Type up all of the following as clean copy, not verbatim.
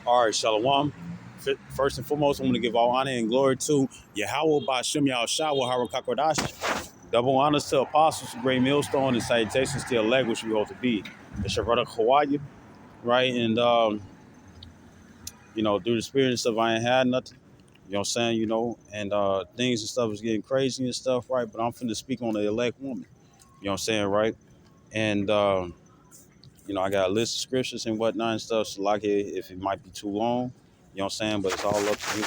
All right, Shalom. First and foremost, I want to give all honor and glory to Yahweh Bashem Yahshua Harakakodash. Double honors to apostles, great millstone, and salutations to elect, which we hope to be. It's your brother Hawaii, right? And, through the spirit and stuff, I ain't had nothing. You know what I'm saying? And things and stuff is getting crazy and stuff, right? But I'm finna speak on the elect woman. You know what I'm saying, right? And, I got a list of scriptures and whatnot and stuff. So, like, if it might be too long, you know what I'm saying? But it's all up to you.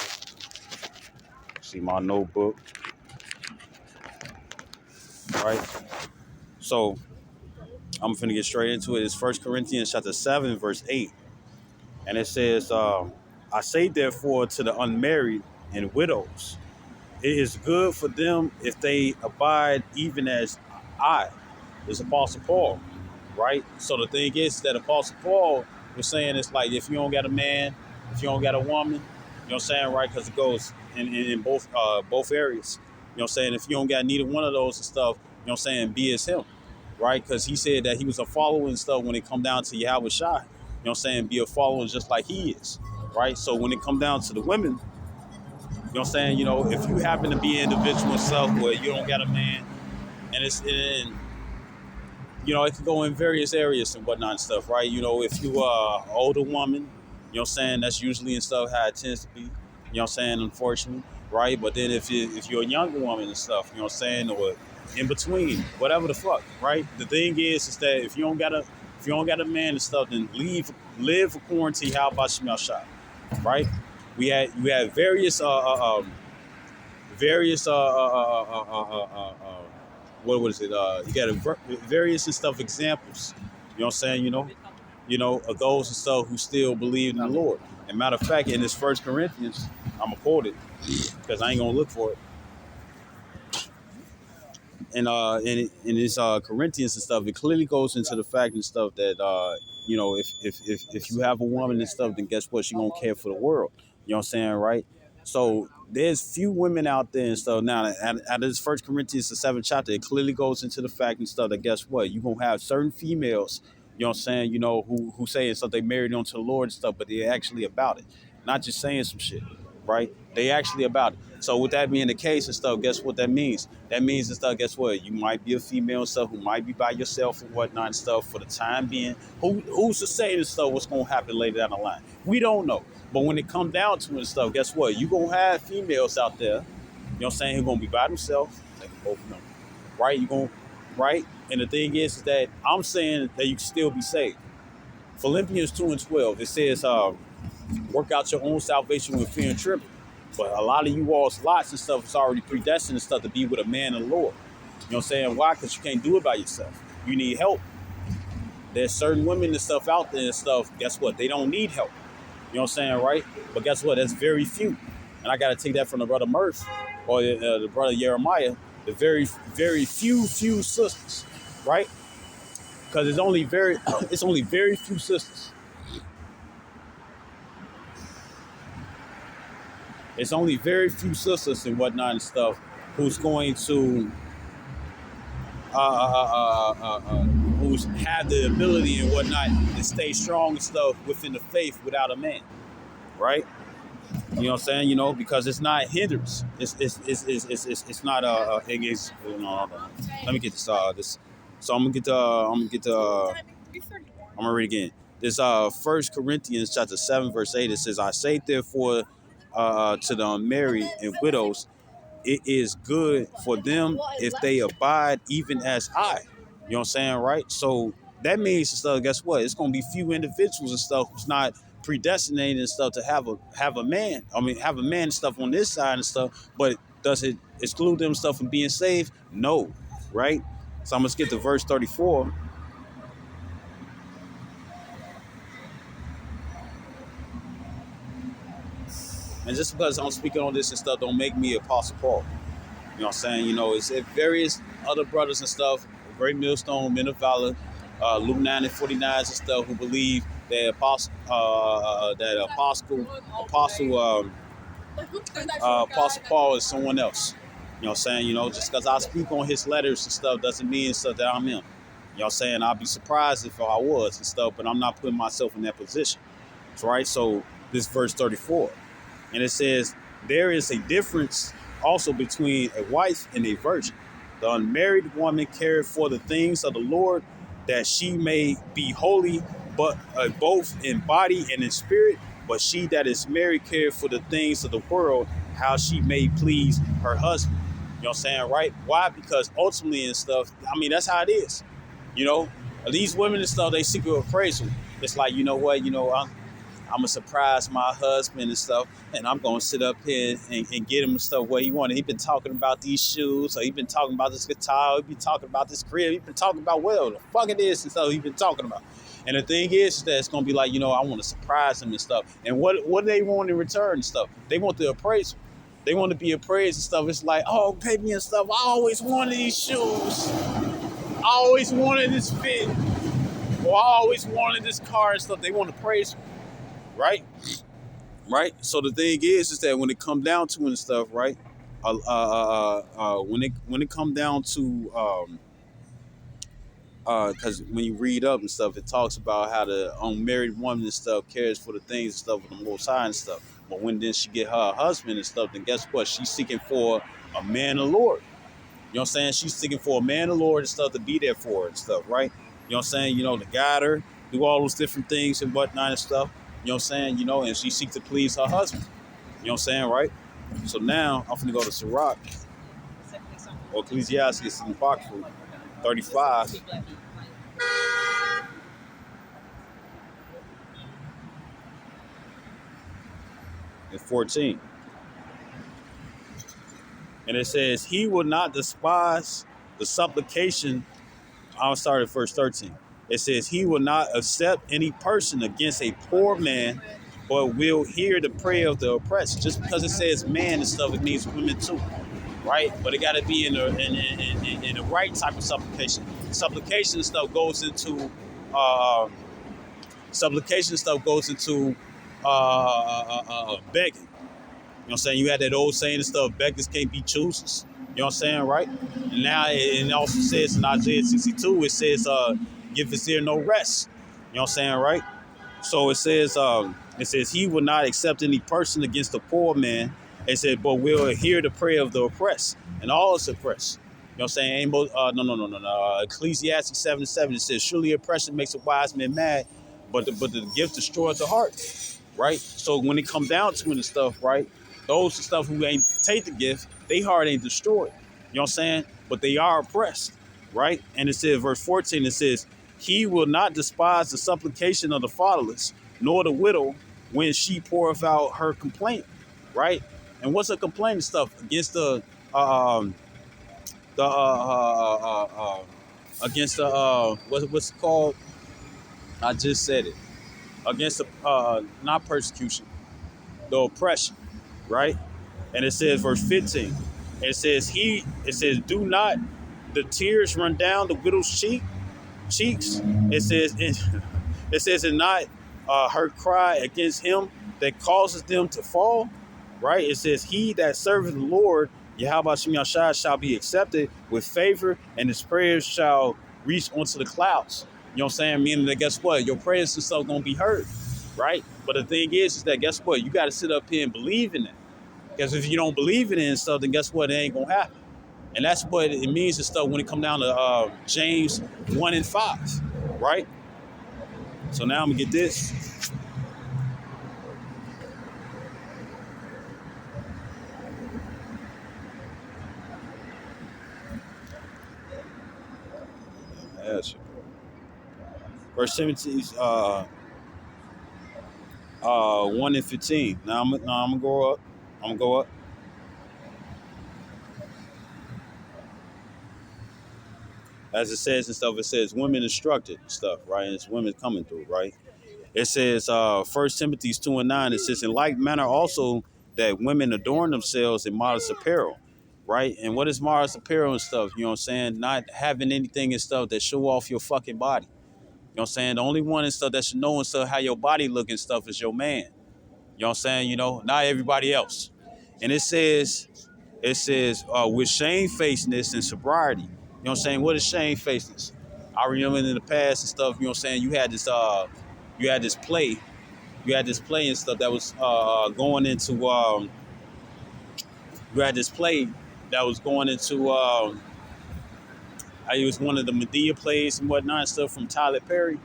See my notebook, right? So I'm finna get straight into it. It's 1 Corinthians chapter 7, verse 8. And it says, I say therefore to the unmarried and widows, it is good for them if they abide even as I, this Apostle Paul, right? So the thing is that Apostle Paul was saying it's like if you don't got a man, if you don't got a woman, you know what I'm saying, right? Because it goes in both areas. You know what I'm saying? If you don't got neither one of those and stuff, you know what I'm saying, be as him, right? Because he said that he was a follower and stuff when it come down to Yahweh Shai. You know what I'm saying? Be a follower just like he is, right? So when it come down to the women, you know what I'm saying, if you happen to be an individual self where you don't got a man, and it can go in various areas and whatnot and stuff, right? If you are an older woman, you know what I'm saying, that's usually and stuff how it tends to be, you know what I'm saying, unfortunately, right? But then if you're a younger woman and stuff, you know what I'm saying, or in between, whatever the fuck, right? The thing is that if you don't got a man and stuff, then live for quarantine. How about Shemal Shah, right? You had various what was it? You got various and stuff examples. You know what I'm saying? Of those and stuff who still believe in the Lord. And matter of fact, in this 1 Corinthians, I'm gonna quote it because I ain't gonna look for it. And in this Corinthians and stuff, it clearly goes into the fact and stuff that if you have a woman and stuff, then guess what? She gonna care for the world. You know what I'm saying, right? So there's few women out there and stuff. Now, out of this 1 Corinthians, the 7th chapter, it clearly goes into the fact and stuff that guess what? You're gonna have certain females, you know what I'm saying, who say stuff they married onto the Lord and stuff, but they're actually about it. Not just saying some shit, right? They actually about it. So with that being the case and stuff, guess what that means? That means and stuff, guess what? You might be a female and stuff who might be by yourself and whatnot and stuff for the time being. Who's to say and stuff what's going to happen later down the line? We don't know. But when it comes down to it and stuff, guess what? You're going to have females out there, you know what I'm saying, who're going to be by themselves. They can both know, right? Right? And the thing is that I'm saying that you can still be saved. Philippians 2:12, it says, work out your own salvation with fear and trembling. But a lot of you all's lots and stuff is already predestined and stuff to be with a man and Lord. You know what I'm saying? Why? Because you can't do it by yourself. You need help. There's certain women and stuff out there and stuff. Guess what? They don't need help. You know what I'm saying, right? But guess what? That's very few. And I got to take that from the brother Murph or the brother Jeremiah. The very, very few sisters, right? Because it's only very few sisters. It's only very few sisters and whatnot and stuff who's going to who's have the ability and whatnot to stay strong and stuff within the faith without a man, right? You know what I'm saying? Because it's not hindrance. It's not let me get this. So I'm gonna read again. This 1 Corinthians chapter 7 verse 8. It says, I say therefore to the unmarried and widows, it is good for them if they abide even as I. You know what I'm saying, right? So that means and stuff, guess what? It's gonna be few individuals and stuff who's not predestinated and stuff to have a man. Have a man and stuff on this side and stuff, but does it exclude them stuff from being saved? No, right? So I'm gonna skip to verse 34. And just because I'm speaking on this and stuff don't make me Apostle Paul. You know what I'm saying? It's various other brothers and stuff, Great Millstone, Men of Valor, Luke 9 and 49s and stuff who believe that Apostle Paul is someone else. You know what I'm saying? Just because I speak on his letters and stuff doesn't mean stuff that I'm him. You know what I'm saying? I'd be surprised if I was and stuff, but I'm not putting myself in that position. Right? So this verse 34. And it says, there is a difference also between a wife and a virgin. The unmarried woman careth for the things of the Lord, that she may be holy, but both in body and in spirit. But she that is married careth for the things of the world, how she may please her husband. You know what I'm saying, right? Why? Because ultimately and stuff, I mean, that's how it is. You know, these women and stuff, they seek appraisal. It's like, you know what, I'm gonna surprise my husband and stuff, and I'm gonna sit up here and get him stuff what he wanted. He been talking about these shoes, or he been talking about this guitar, he been talking about this crib, he been talking about whatever the fuck it is and stuff he been talking about. And the thing is that it's gonna be like, I want to surprise him and stuff. And what do they want in return and stuff? They want the appraisal. They want to be appraised and stuff. It's like, oh, pay me and stuff. I always wanted these shoes. I always wanted this fit. Or I always wanted this car and stuff. They want to praise, right? Right. So the thing is that when it come down to and stuff, right? When it come down to because when you read up and stuff, it talks about how the unmarried woman and stuff cares for the things and stuff of the Most High and stuff. But when then she get her husband and stuff, then guess what? She's seeking for a man of the Lord. You know what I'm saying? She's seeking for a man of the Lord and stuff to be there for her and stuff, right? You know what I'm saying? To guide her, do all those different things and whatnot and stuff. You know what I'm saying? And she seeks to please her husband. You know what I'm saying, right? So now I'm gonna go to Sirach or Ecclesiastes in Apocrypha 35. And 14. And it says, he will not despise the supplication. I'll start at verse 13. It says, he will not accept any person against a poor man, but will hear the prayer of the oppressed. Just because it says man and stuff, it means women too, right? But it got to be in the right type of supplication. Supplication and stuff goes into begging. You know what I'm saying? You had that old saying and stuff, beggars can't be choosers. You know what I'm saying, right? And now it also says in Isaiah 62, it says, give his ear no rest. You know what I'm saying, right? So it says, he will not accept any person against the poor man. It said, but will hear the prayer of the oppressed, and all is oppressed. You know what I'm saying? No. Ecclesiastes 7:7, it says, surely oppression makes a wise man mad, but the gift destroys the heart. Right? So when it come down to it and stuff, right? Those stuff who ain't take the gift, they heart ain't destroyed. You know what I'm saying? But they are oppressed, right? And it says, verse 14, it says, he will not despise the supplication of the fatherless, nor the widow when she poureth out her complaint, right? And what's a complaint and stuff? Against what's it called? I just said it. Against the, not persecution, the oppression, right? And it says, verse 15, it says, do not the tears run down the widow's cheeks. It says, and not her cry against him that causes them to fall, right? It says, he that serveth the Lord, Yahweh Shem Yashai, shall be accepted with favor, and his prayers shall reach onto the clouds. You know what I'm saying? Meaning that, guess what? Your prayers and stuff gonna be heard, right? But the thing is that, guess what? You got to sit up here and believe in it. Because if you don't believe in it and stuff, then guess what? It ain't gonna happen. And that's what it means and stuff when it come down to James 1:5, right? So now I'm gonna get this. Verse 17, 1:15. Now I'm gonna go up. I'm gonna go up. As it says and stuff, it says women instructed and stuff, right? And it's women coming through, right? It says 1 Timothy 2:9, it says, in like manner also that women adorn themselves in modest apparel, right? And what is modest apparel and stuff? You know what I'm saying? Not having anything and stuff that show off your fucking body. You know what I'm saying? The only one and stuff that should know and stuff how your body look and stuff is your man. You know what I'm saying? Not everybody else. And it says with shamefacedness and sobriety. You know what I'm saying? What is shamefacedness? I remember in the past and stuff, you know what I'm saying, you had this play you had this play and stuff that was going into you had this play that was going into it was one of the Medea plays and whatnot and stuff from Tyler Perry.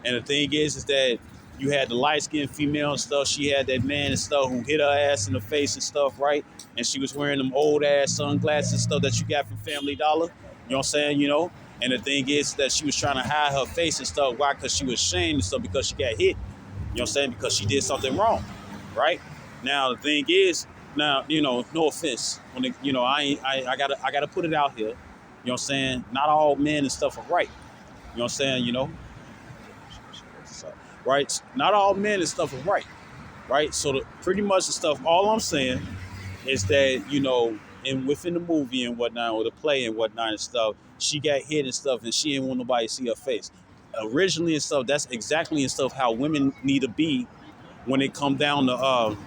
And the thing is that you had the light skinned female and stuff. She had that man and stuff who hit her ass in the face and stuff, right? And she was wearing them old ass sunglasses and stuff that you got from Family Dollar. You know what I'm saying? You know? And the thing is that she was trying to hide her face and stuff. Why? Because she was ashamed and stuff because she got hit. You know what I'm saying? Because she did something wrong, right? Now the thing is, now no offense. When it, I gotta put it out here. You know what I'm saying? Not all men and stuff are right. You know what I'm saying? Right? Not all men and stuff are right. Right? So pretty much the stuff. All I'm saying is that and within the movie and whatnot, or the play and whatnot and stuff, she got hit and stuff, and she didn't want nobody to see her face. Originally and stuff, that's exactly and stuff how women need to be when it come down to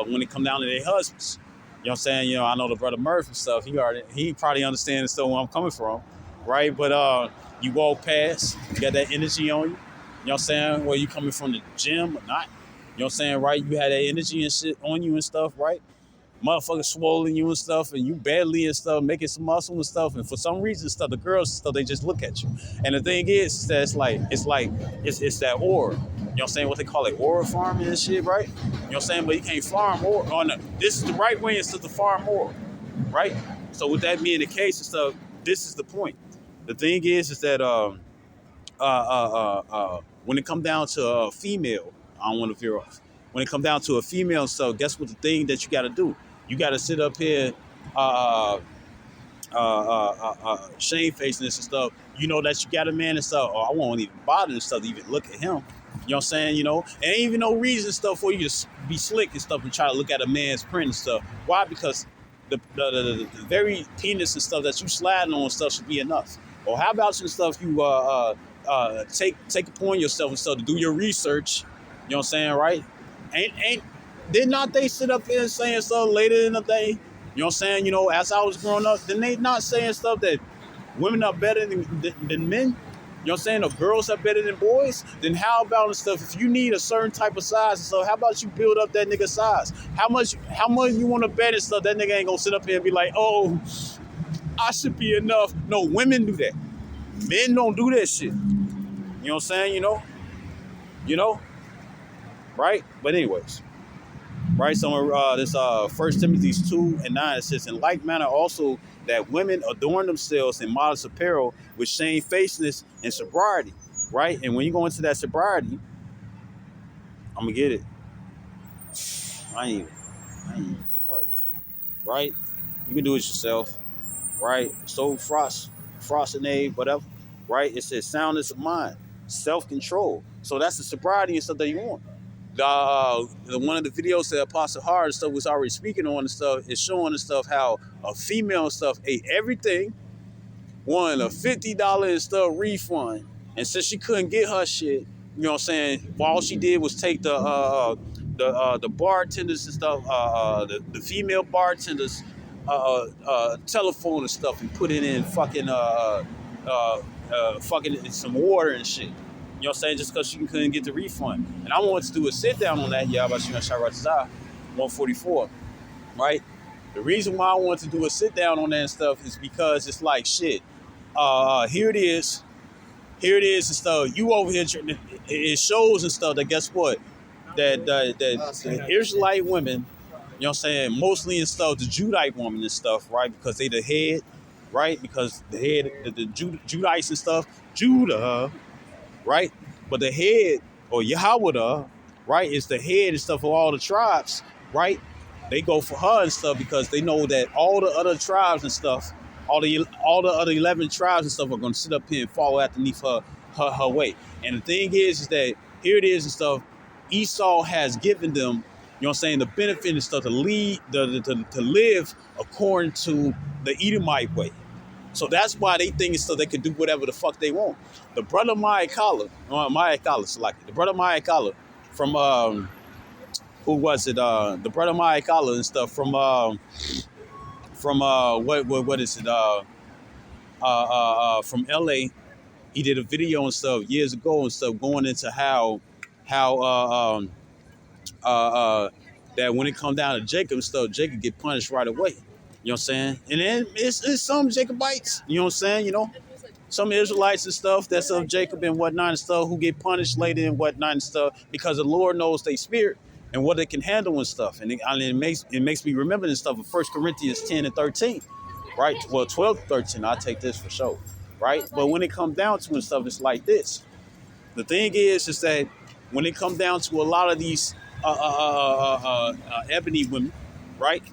when it come down to their husbands. You know what I'm saying? I know the brother Murphy stuff. He probably understands still where I'm coming from, right? But you walk past, you got that energy on you. You know what I'm saying? Where you coming from the gym or not? You know what I'm saying, right? You had that energy and shit on you and stuff, right? Motherfuckers swollen you and stuff, and you badly and stuff, making some muscle and stuff, and for some reason, stuff, the girls and stuff, they just look at you. And the thing is that it's that aura. You know what I'm saying? What they call it, aura farming and shit, right? You know what I'm saying? But you can't farm aura. Oh, no. This is the right way instead of farm aura, right? So with that being the case and stuff, this is the point. The thing is that when it come down to a female, I don't want to veer off. When it come down to a female and stuff, guess what the thing that you got to do? You got to sit up here, shame facing this and stuff. You know that you got a man and stuff. Or I won't even bother and stuff to even look at him. You know what I'm saying? And ain't even no reason stuff for you to be slick and stuff and try to look at a man's print and stuff. Why? Because the very penis and stuff that you sliding on and stuff should be enough. Or how about you stuff you take upon yourself and stuff to do your research. You know what I'm saying, right? Did not they sit up here and saying stuff later in the day? You know what I'm saying? As I was growing up, then they not saying stuff that women are better than men? You know what I'm saying? Or girls are better than boys? Then how about and stuff? If you need a certain type of size and stuff, how about you build up that nigga size? How much you want to bet and stuff? That nigga ain't gonna sit up here and be like, oh, I should be enough. No, women do that. Men don't do that shit. You know what I'm saying? Right? But anyways. Right, so this 1 Timothy 2:9, it says, in like manner also that women adorn themselves in modest apparel with shamefacedness and sobriety, right? And when you go into that sobriety, I'm gonna get it. I ain't sorry, right? You can do it yourself, right? So frostinade, whatever, right? It says soundness of mind, self-control. So that's the sobriety and stuff that you want. One of the videos that Apostle Hard and stuff was already speaking on and stuff is showing and stuff how a female and stuff ate everything, won a $50 and stuff refund, and since she couldn't get her shit, you know what I'm saying, all she did was take the bartenders and stuff, the female bartenders telephone and stuff and put it in fucking some water and shit. You know what I'm saying? Just because she couldn't get the refund. And I wanted to do a sit down on that. Yeah, about you know, Sharatazah, 144. Right? The reason why I wanted to do a sit down on that and stuff is because it's like shit. Here it is and stuff. You over here, it shows and stuff that guess what? That the Israelite women, you know what I'm saying, mostly and stuff, the Judite woman and stuff, right? Because they the head, right? Because the head, the Judites and stuff, Judah, right? But the head, or Yahweh, right, is the head and stuff of all the tribes, right? They go for her and stuff because they know that all the other tribes and stuff, all the other 11 tribes and stuff are going to sit up here and follow underneath her way. And the thing is that here it is and stuff, Esau has given them, you know what I'm saying, the benefit and stuff to lead, to live according to the Edomite way. So that's why they think it's so they can do whatever the fuck they want. The brother Mayakala, the brother Mayakala from who was it? The brother Mayakala and stuff from what is it? From LA. He did a video and stuff years ago and stuff going into how how that when it come down to Jacob and stuff, Jacob get punished right away. You know what I'm saying? And then it's some Jacobites, you know what I'm saying? You know, some Israelites and stuff that's of Jacob and whatnot and stuff who get punished later and whatnot and stuff because the Lord knows their spirit and what they can handle and stuff. And it makes me remember this stuff in 1 Corinthians 10 and 13, right? Well, 12 to 13, I'll take this for sure, right? But when it comes down to and stuff, it's like this. The thing is that when it comes down to a lot of these ebony women, right?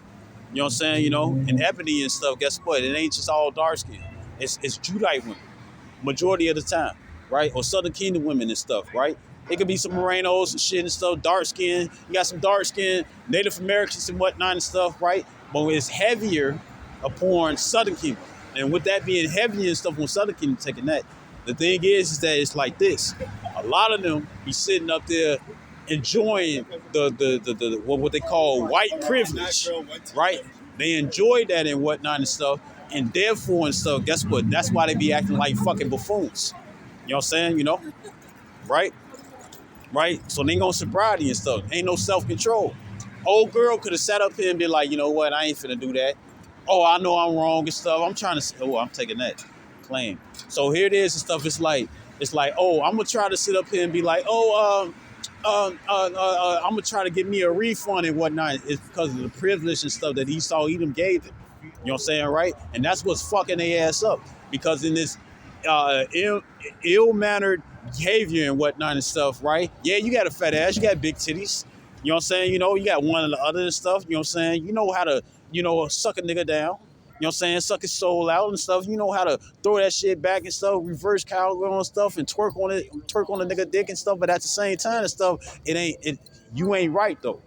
You know what I'm saying? You know, and ebony and stuff, guess what? It ain't just all dark skin. It's Judite women, majority of the time, right? Or Southern Kingdom women and stuff, right? It could be some Morenos and shit and stuff, dark skin. You got some dark skin, Native Americans and whatnot and stuff, right? But it's heavier upon Southern Kingdom. And with that being heavier and stuff on Southern Kingdom taking that, the thing is that it's like this. A lot of them be sitting up there enjoying the what they call white privilege, right? They enjoy that and whatnot and stuff, and therefore and stuff. Guess what? That's why they be acting like fucking buffoons. You know what I'm saying? You know, right? Right? So they ain't gonna sobriety and stuff. Ain't no self control. Old girl could have sat up here and been like, you know what? I ain't finna do that. Oh, I know I'm wrong and stuff. I'm trying to. Oh, I'm taking that claim. So here it is and stuff. It's like, oh, I'm gonna try to sit up here and be like, oh, I'm gonna try to get me a refund and whatnot. It's because of the privilege and stuff that Esau Edom gave them. You know what I'm saying, right? And that's what's fucking their ass up. Because in this ill-mannered behavior and whatnot and stuff, right? Yeah, you got a fat ass, you got big titties. You know what I'm saying? You know, you got one or the other and stuff. You know what I'm saying? You know how to, suck a nigga down. You know what I'm saying? Suck his soul out and stuff. You know how to throw that shit back and stuff, reverse cowgirl and stuff, and twerk on the nigga dick and stuff. But at the same time and stuff, you ain't right though.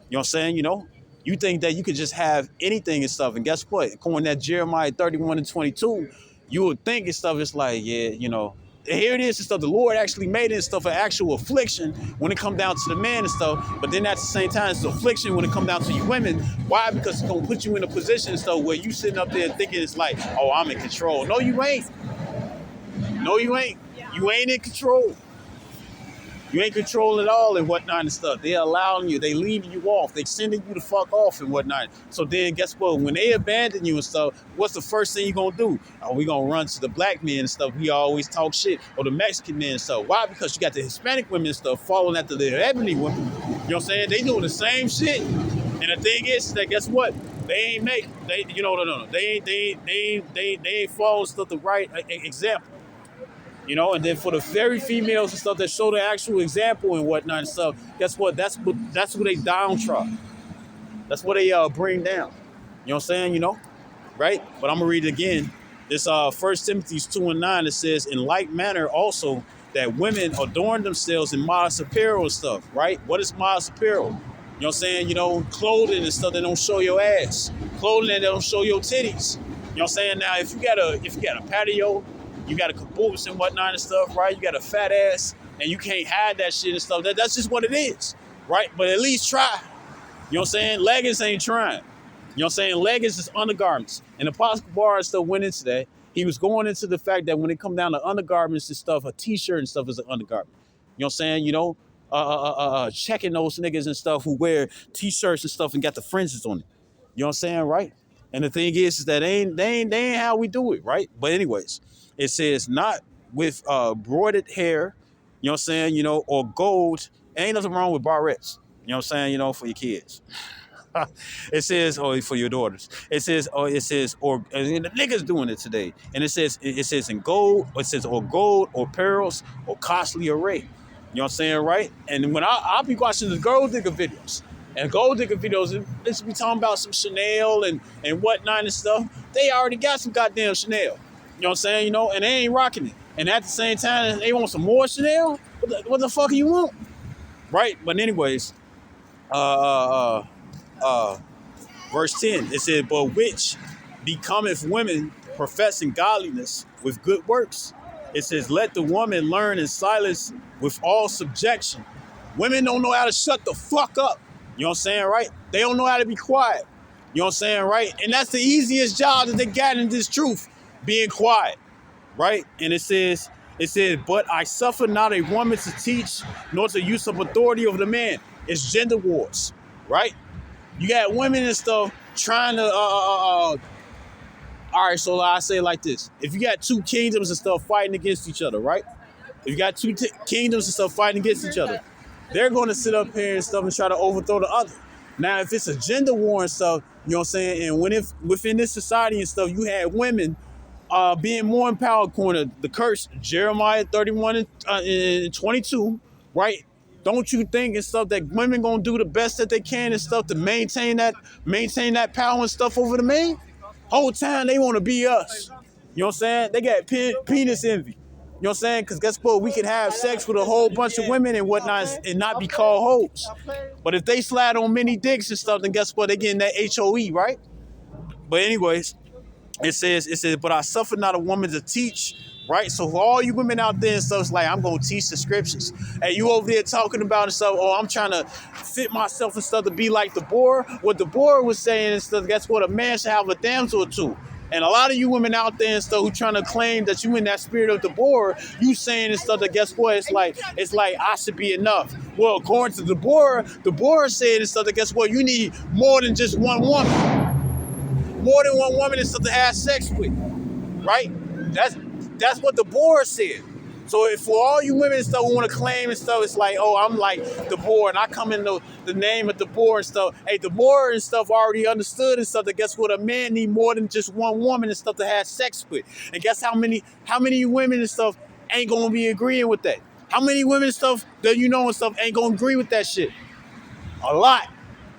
You know what I'm saying? You know, you think that you could just have anything and stuff. And guess what? According to that Jeremiah 31 and 22, you would think and stuff, it's like, yeah, here it is and stuff. The Lord actually made it and stuff an actual affliction when it come down to the man and stuff. But then at the same time, it's an affliction when it come down to you women. Why? Because it's gonna put you in a position and stuff where you sitting up there thinking it's like, oh, I'm in control. No, you ain't. No, you ain't. You ain't in control. You ain't control at all and whatnot and stuff. They're allowing you. They leaving you off. They sending you the fuck off and whatnot. So then guess what? When they abandon you and stuff, what's the first thing you gonna do? Oh, we gonna run to the black men and stuff. We always talk shit. Or the Mexican men and stuff. Why? Because you got the Hispanic women and stuff following after the ebony women. You know what I'm saying? They doing the same shit. And the thing is that guess what? They ain't no. They ain't following stuff the right example. You know, and then for the very females and stuff that show the actual example and whatnot and stuff, guess what? That's what they downtrodden. That's what they bring down. You know what I'm saying? You know, right? But I'm gonna read it again. This 1 Timothy 2 and 9. It says, in like manner also that women adorn themselves in modest apparel and stuff, right? What is modest apparel? You know what I'm saying? You know, clothing and stuff that don't show your ass, clothing that don't show your titties. You know what I'm saying? Now, if you got a patio, you got a caboose and whatnot and stuff, right? You got a fat ass and you can't hide that shit and stuff. That's just what it is, right? But at least try. You know what I'm saying? Leggings ain't trying. You know what I'm saying? Leggings is undergarments. And Apostle Bar still went into that. He was going into the fact that when it come down to undergarments and stuff, a t-shirt and stuff is an undergarment. You know what I'm saying? You know, checking those niggas and stuff who wear t-shirts and stuff and got the fringes on it. You know what I'm saying, right? And the thing is that they ain't how we do it, right? But anyways, it says not with broidered hair, you know what I'm saying, you know, or gold. Ain't nothing wrong with barrettes, you know what I'm saying, you know, for your kids. It says, or for your daughters. It says, and the niggas doing it today. And it says in gold, or it says, or gold, or pearls, or costly array. You know what I'm saying, right? And when I'll be watching the gold digger videos, and gold digger videos, let's be talking about some Chanel and whatnot and stuff. They already got some goddamn Chanel. You know what I'm saying? You know, and they ain't rocking it. And at the same time, they want some more Chanel? What the fuck do you want? Right? But anyways, verse 10, it said, but which becometh women professing godliness with good works. It says, let the woman learn in silence with all subjection. Women don't know how to shut the fuck up. You know what I'm saying, right? They don't know how to be quiet. You know what I'm saying, right? And that's the easiest job that they got in this truth, being quiet, right? And it says, It says, but I suffer not a woman to teach, nor to use of authority over the man. It's gender wars, right? You got women and stuff trying to, all right, so I say it like this. If you got two kingdoms and stuff fighting against each other, right? If you got two kingdoms and stuff fighting against each other, they're going to sit up here and stuff and try to overthrow the other. Now, if it's a gender war and stuff, you know what I'm saying? And when if within this society and stuff, you had women being more empowered, according to the curse, Jeremiah 31 and 22, right? Don't you think and stuff that women gonna do the best that they can and stuff to maintain that power and stuff over the man? Whole time they want to be us. You know what I'm saying? They got penis envy. You know what I'm saying? Because guess what? We can have sex with a whole bunch of women and whatnot and not be called hoes. But if they slide on many dicks and stuff, then guess what? They getting that HOE, right? But anyways, it says, but I suffer not a woman to teach, right? So for all you women out there and stuff, it's like, I'm going to teach the scriptures. And you over there talking about and stuff, oh, I'm trying to fit myself and stuff to be like the boar. What the boar was saying and stuff, that's what a man should have a damsel or two. And a lot of you women out there and stuff who trying to claim that you in that spirit of the boar, you saying and stuff that guess what? It's like I should be enough. Well, according to the boar said and stuff that guess what? You need more than just one woman. More than one woman and stuff to have sex with, right? That's what the board said. So if for all you women and stuff who want to claim and stuff, it's like, oh, I'm like the board and I come in the name of the board and stuff. Hey, the board and stuff already understood and stuff that guess what? A man need more than just one woman and stuff to have sex with. And guess how many women and stuff ain't gonna be agreeing with that? How many women and stuff that you know and stuff ain't gonna agree with that shit? A lot.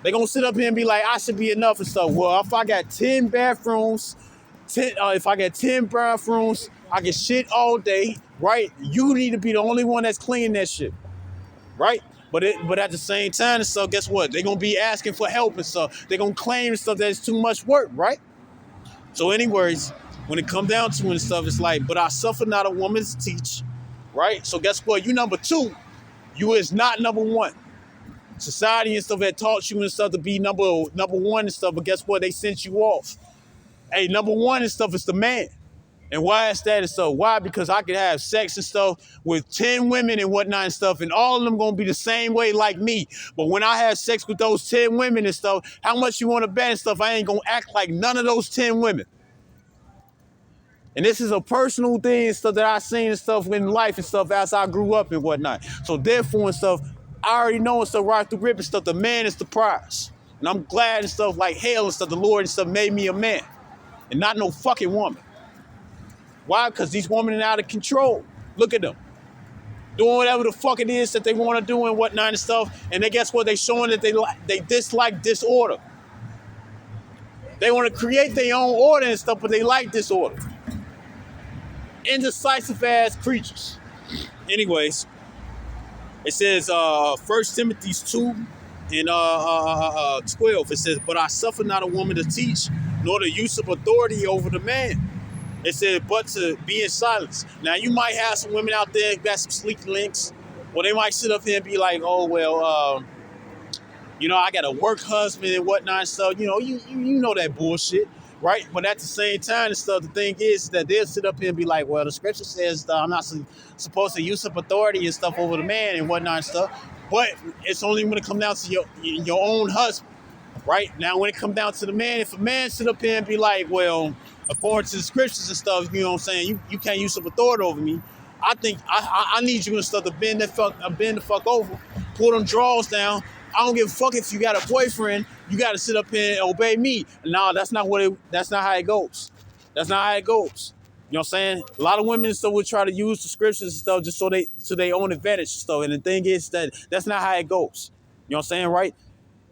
They gonna sit up here and be like, I should be enough and stuff. Well, if I got 10 bathrooms, I can shit all day, right? You need to be the only one that's cleaning that shit, right? But at the same time and stuff, guess what? They gonna be asking for help and stuff. They gonna claim and stuff that it's too much work, right? So anyways, when it come down to it and stuff, it's like, but I suffer not a woman to teach, right? So guess what? You number two, you is not number one. Society and stuff had taught you and stuff to be number one and stuff, but guess what? They sent you off. Hey, number one and stuff is the man. And why is that and stuff? Why? Because I could have sex and stuff with 10 women and whatnot and stuff, and all of them gonna be the same way like me. But when I have sex with those 10 women and stuff, how much you want to bet and stuff, I ain't gonna act like none of those 10 women. And this is a personal thing and stuff that I seen and stuff in life and stuff as I grew up and whatnot. So therefore and stuff, I already know and stuff right through rip and stuff, the man is the prize. And I'm glad and stuff like hell and stuff, the Lord and stuff made me a man. And not no fucking woman. Why? Because these women are out of control. Look at them. Doing whatever the fuck it is that they want to do and whatnot and stuff. And then guess what? They showing that they dislike disorder. They want to create their own order and stuff, but they like disorder. Indecisive ass creatures. Anyways, it says 1 Timothy 2 and 12. It says, but I suffer not a woman to teach, nor the use of authority over the man. It said, but to be in silence. Now, you might have some women out there who got some sleek links, or they might sit up here and be like, oh, well, I got a work husband and whatnot and stuff. You know that bullshit, right? But at the same time and stuff, the thing is that they'll sit up here and be like, well, the scripture says I'm not supposed to use up authority and stuff over the man and whatnot and stuff. But it's only when it comes down to your own husband, right? Now, when it comes down to the man, if a man sit up here and be like, well, according to the scriptures and stuff, you know what I'm saying, you can't use some authority over me. I think I need you and stuff to bend the fuck over, pull them drawers down. I don't give a fuck if you got a boyfriend. You got to sit up here and obey me. No, that's not how it goes. That's not how it goes. You know what I'm saying? A lot of women and stuff would try to use the scriptures and stuff just to their own advantage and stuff. And the thing is that's not how it goes. You know what I'm saying, right?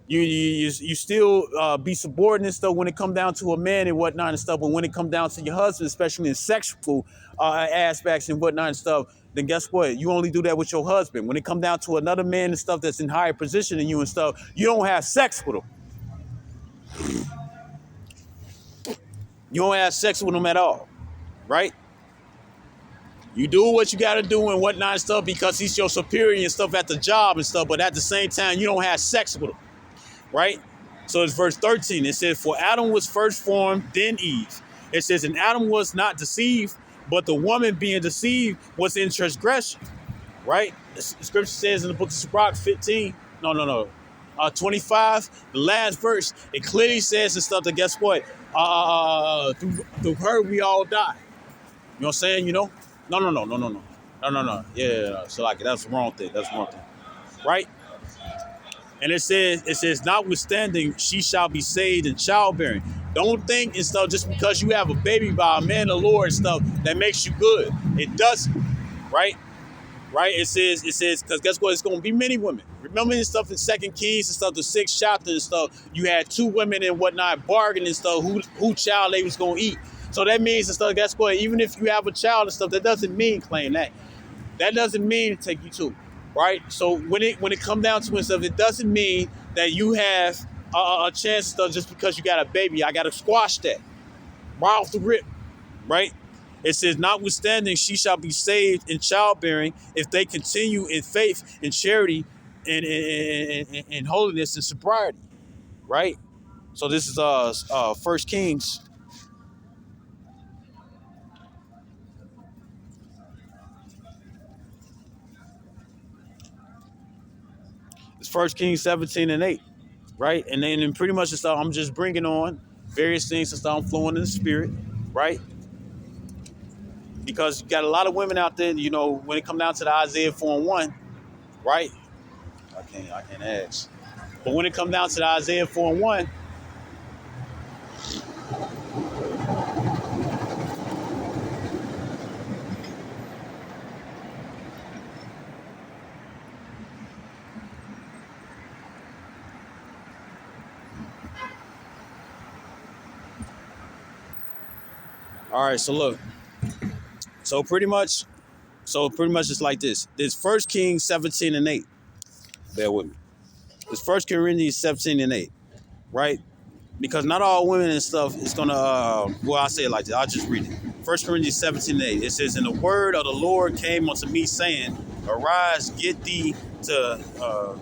You still be subordinate and stuff when it come down to a man and whatnot and stuff. But when it come down to your husband, especially in sexual aspects and whatnot and stuff, then guess what? You only do that with your husband. When it come down to another man and stuff that's in higher position than you and stuff, you don't have sex with him. You don't have sex with him at all, right? You do what you got to do and whatnot and stuff because he's your superior and stuff at the job and stuff. But at the same time, you don't have sex with him, right? So it's verse 13. It says, for Adam was first formed, then Eve. It says, and Adam was not deceived, but the woman being deceived was in transgression, right? The scripture says in the book of Sirach 15, no, 25, the last verse, it clearly says and stuff that guess what? Through her we all die. You know what I'm saying? You know? No. Yeah. So like that's the wrong thing. That's the wrong thing. Right? And it says, notwithstanding, she shall be saved in childbearing. Don't think and stuff just because you have a baby by a man of the Lord and stuff that makes you good. It doesn't, right? Right? It says, because guess what? It's gonna be many women. Remember this stuff in Second Kings and stuff, the 6th chapter and stuff. You had 2 women and whatnot bargaining and stuff who child they was gonna eat. So that means and stuff, guess what? Even if you have a child and stuff, that doesn't mean claim that. That doesn't mean take you to. Right? So when it comes down to it, stuff, it doesn't mean that you have a chance stuff just because you got a baby. I got to squash that right off the rip, right? It says, notwithstanding, she shall be saved in childbearing if they continue in faith and charity and holiness and sobriety, right? So this is 1 Kings. It's 1 Kings 17 and 8. Right? And then pretty much the stuff I'm just bringing on various things and stuff I'm flowing in the spirit, right? Because you got a lot of women out there, you know, when it comes down to the Isaiah 4 and 1, right? I can't ask. But when it comes down to the Isaiah 4 and 1, all right, so look. So pretty much it's like this. This 1 Kings 17 and 8. Bear with me. It's 1 Corinthians 17 and 8, right? Because not all women and stuff is gonna well, I'll say it like this. I'll just read it. 1 Corinthians 17 and 8. It says, and the word of the Lord came unto me, saying, arise, get thee to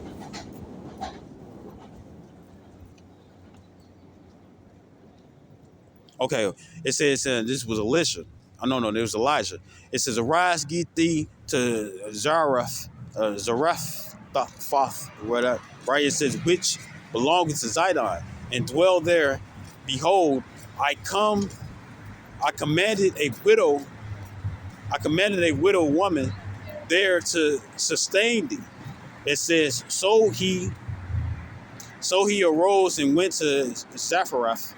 okay. It says this was Elisha. Oh, no, it was Elijah. It says, arise, get thee to Zarephath, whatever. Right? It says, which belongeth to Zidon, and dwell there. Behold, I commanded a widow woman there to sustain thee. It says, so he arose and went to Zarephath.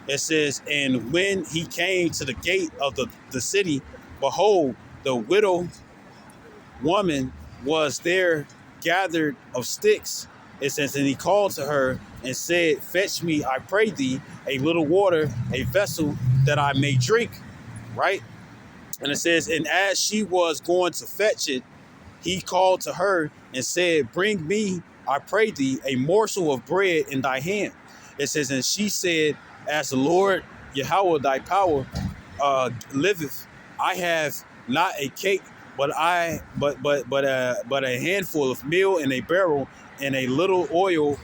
It says, and when he came to the gate of the city, behold, the widow woman was there gathered of sticks. It says, and he called to her and said, fetch me, I pray thee, a little water, a vessel that I may drink. Right? And it says, and as she was going to fetch it, he called to her and said, bring me, I pray thee, a morsel of bread in thy hand. It says, and she said, as the Lord Yahweh thy power liveth, I have not a cake, but a handful of meal in a barrel and a little oil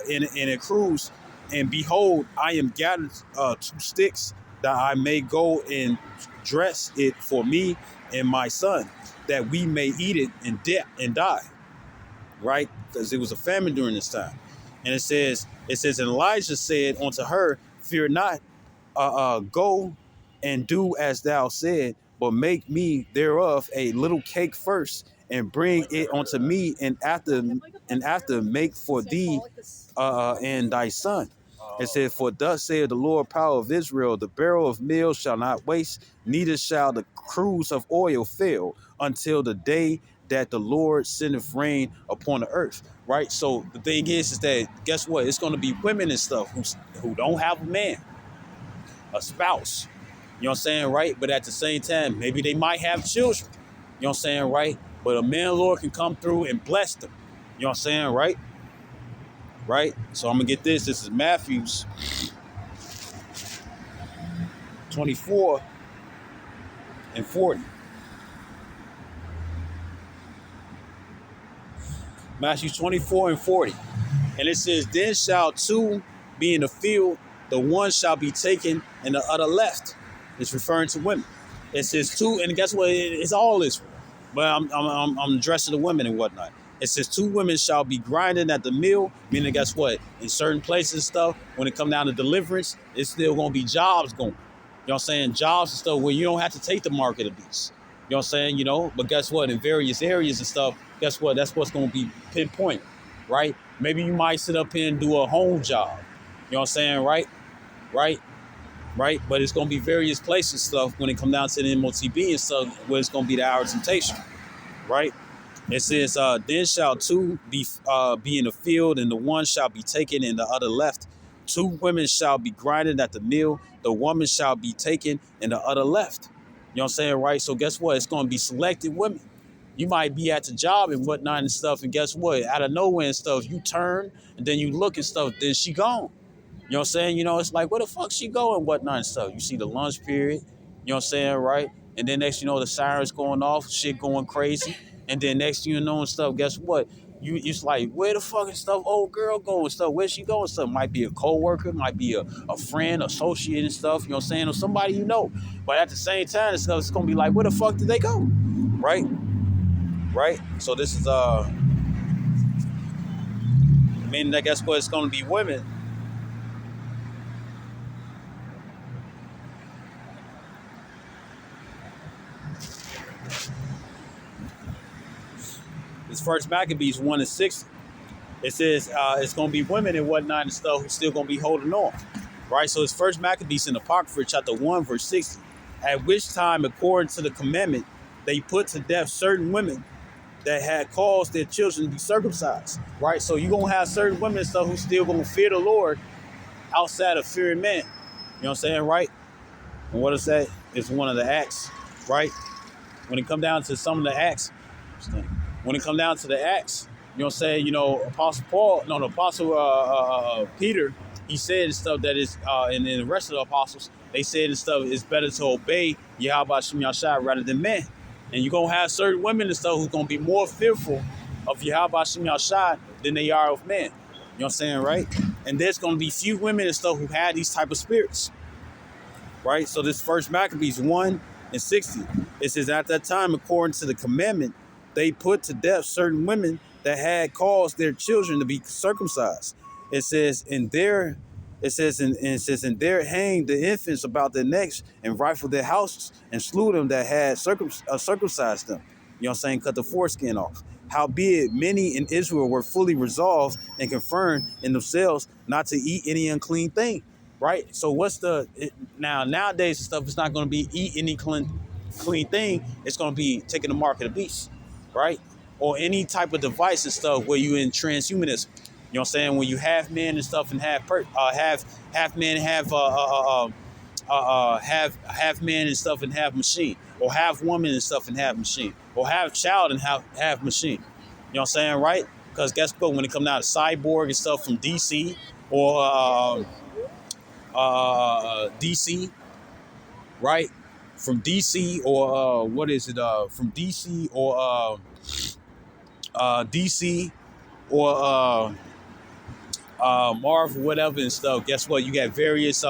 in a cruse. And behold, I am gathered 2 sticks that I may go and dress it for me and my son, that we may eat it and die. Right? Because it was a famine during this time. And it says, and Elijah said unto her, fear not, go and do as thou said, but make me thereof a little cake first, and bring it unto me, and after make for thee and thy son. It said, for thus saith the Lord power of Israel, the barrel of meal shall not waste, neither shall the cruse of oil fail, until the day that the Lord sendeth rain upon the earth. Right? So the thing is that, guess what? It's going to be women and stuff who don't have a man, a spouse. You know what I'm saying? Right? But at the same time, maybe they might have children. You know what I'm saying? Right? But a man of the Lord can come through and bless them. You know what I'm saying? Right? Right? So I'm going to get this. This is Matthew's 24 and 40. Matthew 24 and 40. And it says, then shall 2 be in the field, the one shall be taken and the other left. It's referring to women. It says two, and guess what? It's all Israel. But I'm addressing the women and whatnot. It says two women shall be grinding at the mill, meaning guess what? In certain places and stuff, when it come down to deliverance, it's still gonna be jobs going. You know what I'm saying? Jobs and stuff where you don't have to take the mark of the beast. You know what I'm saying? You know, but guess what? In various areas and stuff, guess what? That's what's gonna be pinpoint, right? Maybe you might sit up here and do a home job. You know what I'm saying? Right? Right? But it's going to be various places stuff when it come down to the MOTB and stuff where it's going to be the hour of temptation, right? It says, then shall two be in the field, and the one shall be taken and the other left. Two women shall be grinding at the mill, the woman shall be taken and the other left. You know what I'm saying, right? So guess what? It's going to be selected women. You might be at the job and whatnot and stuff, and guess what? Out of nowhere and stuff, you turn and then you look and stuff, then she gone. You know what I'm saying? You know, it's like, where the fuck she go and whatnot and stuff. You see the lunch period, you know what I'm saying, right? And then next you know, the sirens going off, shit going crazy. And then next you know and stuff, guess what? It's like, where the fuck and stuff, old girl go and stuff, where she go and stuff? Might be a co-worker, might be a friend, associate and stuff, you know what I'm saying? Or somebody you know. But at the same time, it's gonna be like, where the fuck did they go? Right? Right? So this is meaning I guess what, it's gonna be women. This first Maccabees 1-6, it says it's going to be women and whatnot and stuff who's still going to be holding on, right? So it's first Maccabees in Apocrypha chapter 1 verse 60, at which time according to the commandment they put to death certain women that had caused their children to be circumcised, right? So you're going to have certain women and stuff who still going to fear the Lord outside of fearing men. You know what I'm saying, right? And what is that? It's one of the acts, right? When it come down to some of the acts, when it come down to the acts, you know what I'm saying? You know, Apostle Peter, he said and stuff that is, and then the rest of the apostles, they said and stuff, it's better to obey Yahweh Shem Yahshua rather than men. And you're going to have certain women and stuff who's going to be more fearful of Yahweh Shem Yahshua than they are of men. You know what I'm saying, right? And there's going to be few women and stuff who have these type of spirits, right? So this first Maccabees 1-60, it says, at that time, according to the commandment, they put to death certain women that had caused their children to be circumcised. It says, and there hanged the infants about their necks and rifled their houses and slew them that had circumcised them. You know what I'm saying? Cut the foreskin off. Howbeit, many in Israel were fully resolved and confirmed in themselves not to eat any unclean thing. Right? So nowadays and stuff, it's not going to be eat any clean thing. It's going to be taking the mark of the beast. Right? Or any type of device and stuff where you in transhumanism. You know what I'm saying? When you have men and stuff and have men have men and stuff and have machine, or have woman and stuff and have machine, or have child and have machine. You know what I'm saying, right? Because guess what? When it comes down to cyborg and stuff from DC or DC, right? From DC or what is it? From DC or DC or Marvel, whatever and stuff. Guess what? You got various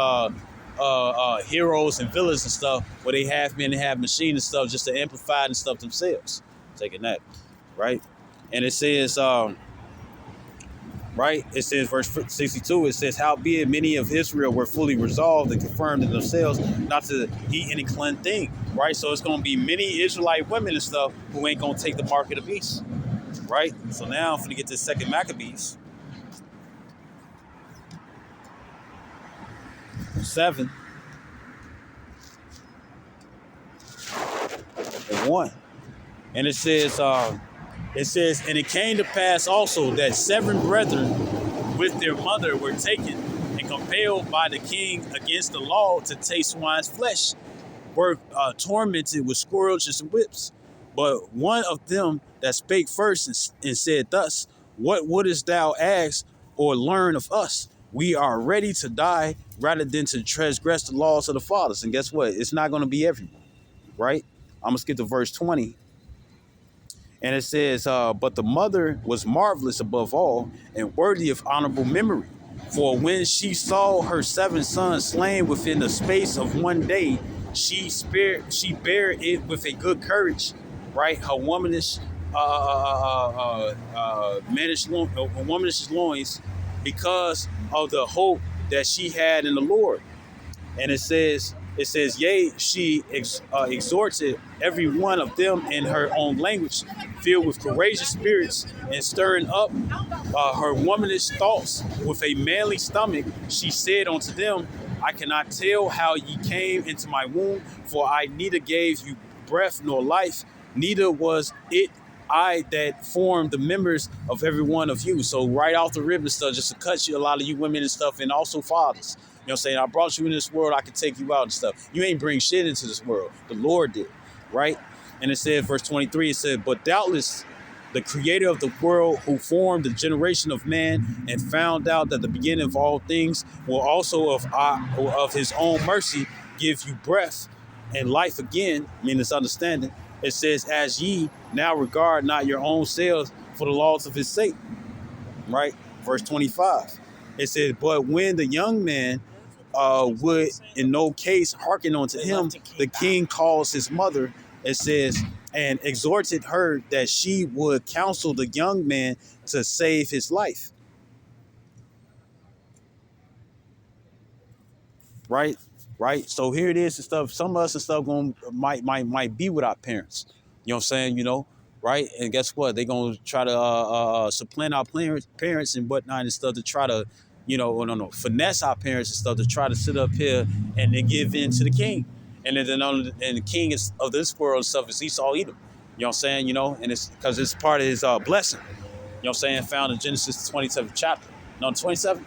heroes and villains and stuff where they have men and have machine and stuff just to amplify and stuff themselves. Taking that, right? And it says, right? It says, verse 62, it says, howbeit many of Israel were fully resolved and confirmed in themselves not to eat any clean thing, right? So it's going to be many Israelite women and stuff who ain't going to take the mark of the beast, right? So now I'm going to get to second Maccabees 7 and 1. And it says, and it came to pass also that 7 brethren with their mother were taken and compelled by the king against the law to taste swine's flesh, were tormented with scourges and whips. But one of them that spake first and said thus, what wouldest thou ask or learn of us? We are ready to die rather than to transgress the laws of the fathers. And guess what? It's not going to be everyone, right? I'm going to skip to verse 20. And it says, but the mother was marvelous above all and worthy of honorable memory. For when she saw her 7 sons slain within the space of one day, she bare it with a good courage, right? Her womanish, womanish loins, because of the hope that she had in the Lord. And it says, yea, she exhorted every one of them in her own language, filled with courageous spirits, and stirring up her womanish thoughts with a manly stomach. She said unto them, I cannot tell how ye came into my womb, for I neither gave you breath nor life, neither was it I that formed the members of every one of you. So right off the rip and stuff, just to cut you, a lot of you women and stuff, and also fathers. You know what I'm saying? I brought you in this world, I can take you out and stuff. You ain't bring shit into this world. The Lord did, right? And it said, verse 23, it said, but doubtless the creator of the world, who formed the generation of man and found out that the beginning of all things will also of his own mercy give you breath and life again, meaning it's understanding. It says, as ye now regard not your own selves for the laws of his sake, right? Verse 25. It says, but when the young man would in no case hearken unto him, the king calls his mother, it says, and exhorted her that she would counsel the young man to save his life. Right? Right? So here it is and stuff. Some of us and stuff might be with our parents. You know what I'm saying? You know, right? And guess what? They're gonna try to supplant our parents and whatnot and stuff to try to, no, finesse our parents and stuff to try to sit up here and then give in to the king. And then and the king of this world and stuff is Esau Edom. You know what I'm saying? You know, and it's because it's part of his blessing. You know what I'm saying? Found in Genesis 27th chapter. No, 27?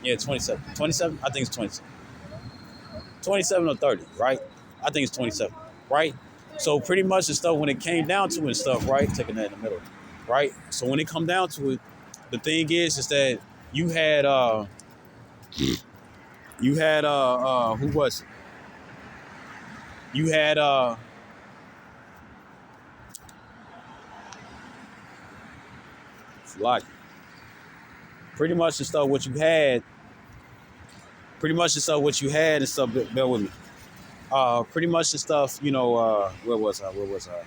Yeah, 27. 27? I think it's 27. 27 or 30, right? I think it's 27, right? So pretty much the stuff when it came down to it and stuff, right? Taking that in the middle, right? So when it come down to it, the thing is that you had who was it? You had like pretty much the stuff what you had and stuff. Bear with me. Pretty much the stuff, where was I?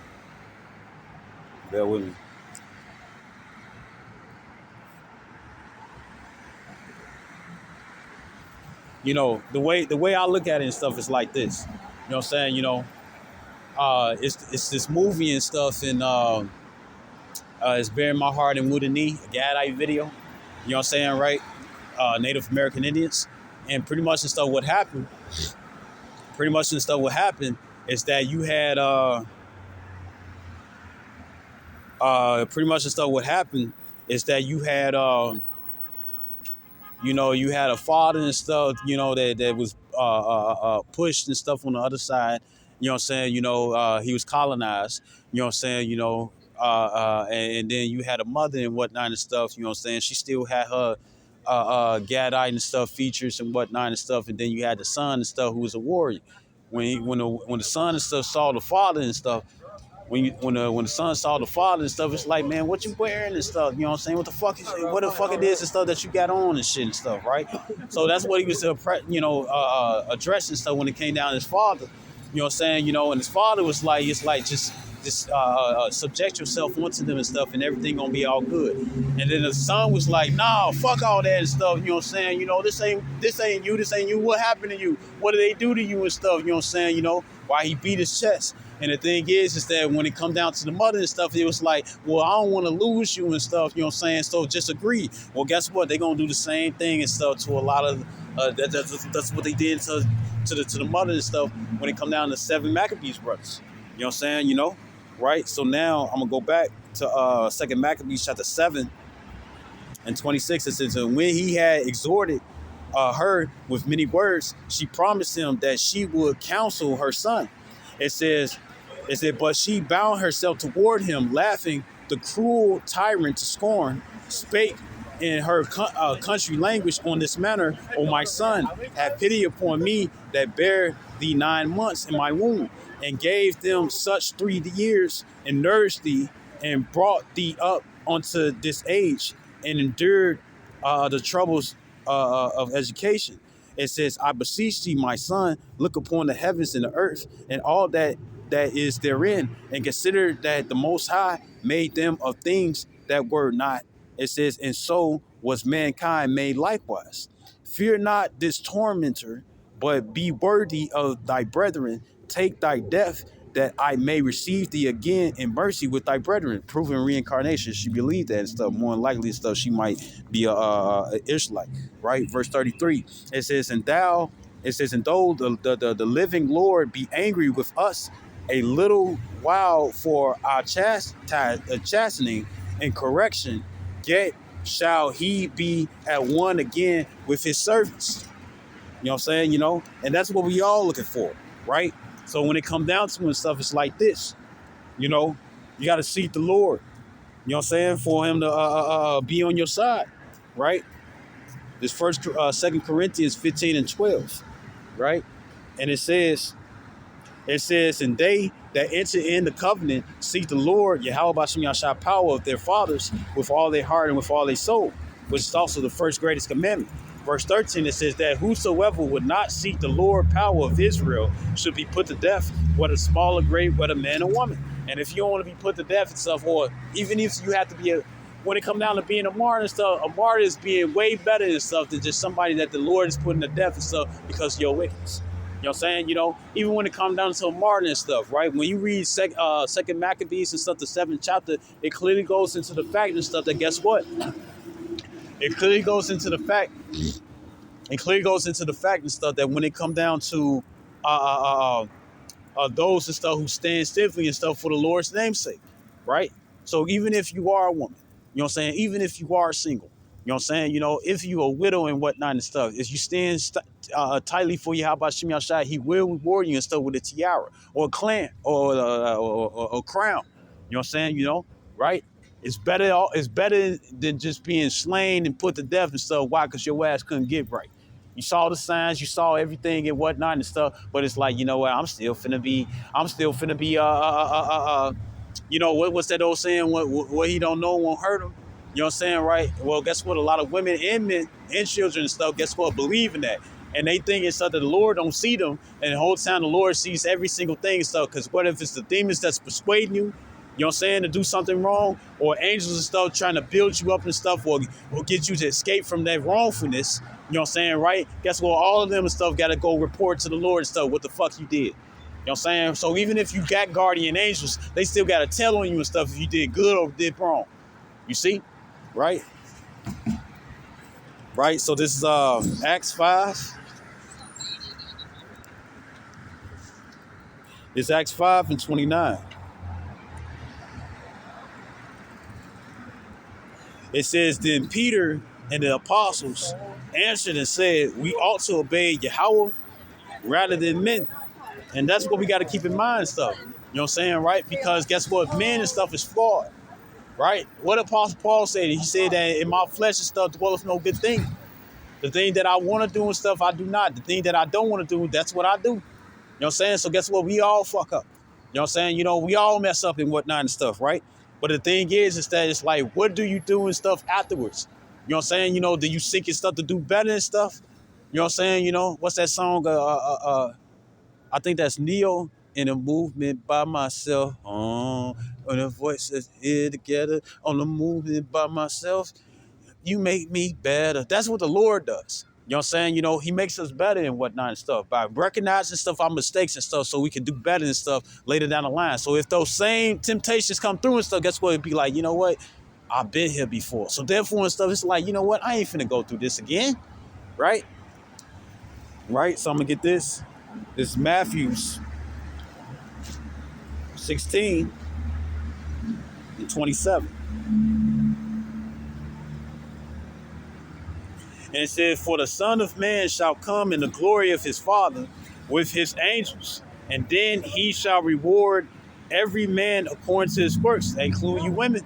Bear with me. You know, the way I look at it and stuff is like this. You know what I'm saying? You know, it's this movie and stuff, and it's Burying My Heart in Wounded Knee, a Gadite video. You know what I'm saying, right? Native American Indians. And pretty much the stuff what happened is that you had you had a father and stuff, that was pushed and stuff on the other side. You know what I'm saying? He was colonized. You know what I'm saying? And then you had a mother and whatnot and stuff. You know what I'm saying? She still had her Gadite and stuff features and whatnot and stuff. And then you had the son and stuff who was a warrior. When the son and stuff saw the father and stuff, when the son saw the father and stuff, it's like, man, what you wearing and stuff? You know what I'm saying? What the fuck it is and stuff that you got on and shit and stuff, right? So that's what he was addressing stuff when it came down to his father. You know what I'm saying? And his father was like, it's like just subject yourself onto them and stuff, and everything gonna be all good. And then the son was like, nah, fuck all that and stuff. You know what I'm saying? This ain't you. What happened to you? What did they do to you and stuff? You know what I'm saying? Why he beat his chest. And the thing is that when it come down to the mother and stuff, it was like, well, I don't want to lose you and stuff. You know what I'm saying? So just agree. Well, guess what? They're gonna do the same thing and stuff to a lot of. That's what they did to the mother and stuff when it come down to 7 Maccabees brothers. You know what I'm saying? Right? So now I'm gonna go back to 2 Maccabees chapter 7 and 26. It says, and when he had exhorted her with many words, she promised him that she would counsel her son. It said, but she bound herself toward him, laughing the cruel tyrant to scorn, spake in her country language on this manner, O my son, have pity upon me that bare thee 9 months in my womb, and gave them such 3 years, and nourished thee, and brought thee up unto this age, and endured the troubles of education. It says, I beseech thee, my son, look upon the heavens and the earth and all that is therein, and consider that the Most High made them of things that were not. It says, and so was mankind made likewise. Fear not this tormentor, but be worthy of thy brethren. Take thy death, that I may receive thee again in mercy with thy brethren. Proving reincarnation. She believed that and stuff. More than likely stuff, she might be a Israelite, right? Verse 33. It says, and thou, it says, and though the living Lord be angry with us a little while for our chastening and correction, yet shall he be at one again with his servants. You know what I'm saying? And that's what we all looking for, right? So when it comes down to it and stuff, it's like this. You got to seek the Lord. You know what I'm saying? For him to be on your side, right? This Second Corinthians 15 and 12, right? And it says, and they that enter in the covenant seek the Lord, Yahweh Bashim Yashai, power of their fathers with all their heart and with all their soul, which is also the first greatest commandment. Verse 13, it says that whosoever would not seek the Lord, power of Israel, should be put to death, whether small or great, whether man or woman. And if you don't want to be put to death and stuff, or even if you have to be when it comes down to being a martyr and stuff, a martyr is being way better and stuff than just somebody that the Lord is putting to death and stuff because of your wickedness. You know what I'm saying? Even when it comes down to a martyr and stuff, right? When you read Second Maccabees and stuff, the 7th chapter, it clearly goes into the fact and stuff that guess what? It clearly goes into the fact and stuff that when it come down to those and stuff who stand stiffly and stuff for the Lord's namesake, right? So even if you are a woman, you know what I'm saying? Even if you are single, you know what I'm saying? If you a widow and whatnot and stuff, if you stand tightly for Yahweh Shem Yashai, he will reward you and stuff with a tiara or a clan or a crown. You know what I'm saying? Right? It's better than just being slain and put to death and stuff. Why? Because your ass couldn't get right. You saw the signs, you saw everything and whatnot and stuff, but it's like, you know what? I'm still finna be. What's that old saying? What he don't know won't hurt him. You know what I'm saying, right? Well, guess what? A lot of women and men and children and stuff, guess what? Believe in that. And they think it's something the Lord don't see them. And the whole time the Lord sees every single thing and stuff. Because what if it's the demons that's persuading you, you know what I'm saying, to do something wrong? Or angels and stuff trying to build you up and stuff or get you to escape from that wrongfulness. You know what I'm saying, right? Guess what? All of them and stuff got to go report to the Lord and stuff what the fuck you did. You know what I'm saying? So even if you got guardian angels, they still got to tell on you and stuff if you did good or did wrong. You see? Right? Right? So this is Acts 5. It's Acts 5 and 29. It says, then Peter and the apostles answered and said, we ought to obey Yahweh rather than men. And that's what we got to keep in mind and stuff. You know what I'm saying, right? Because guess what? Men and stuff is flawed. Right? What Apostle Paul said? He said that in my flesh and stuff dwelleth no good thing. The thing that I want to do and stuff, I do not. The thing that I don't want to do, that's what I do. You know what I'm saying? So guess what? We all fuck up. You know what I'm saying? We all mess up and whatnot and stuff, right? But the thing is that it's like, what do you do and stuff afterwards? You know what I'm saying? Do you seek and stuff to do better and stuff? You know what I'm saying? What's that song? I think that's Neo. In a movement by myself, on the voices here together, on the movement by myself, you make me better. That's what the Lord does. You know what I'm saying? He makes us better and whatnot and stuff by recognizing stuff, our mistakes and stuff, so we can do better and stuff later down the line. So if those same temptations come through and stuff, guess what? It'd be like, you know what? I've been here before. So therefore and stuff, it's like, you know what? I ain't finna go through this again. Right? Right? So I'm gonna get this. This is Matthew's 16 and 27. And it says, for the Son of Man shall come in the glory of his Father with his angels, and then he shall reward every man according to his works. They include you women.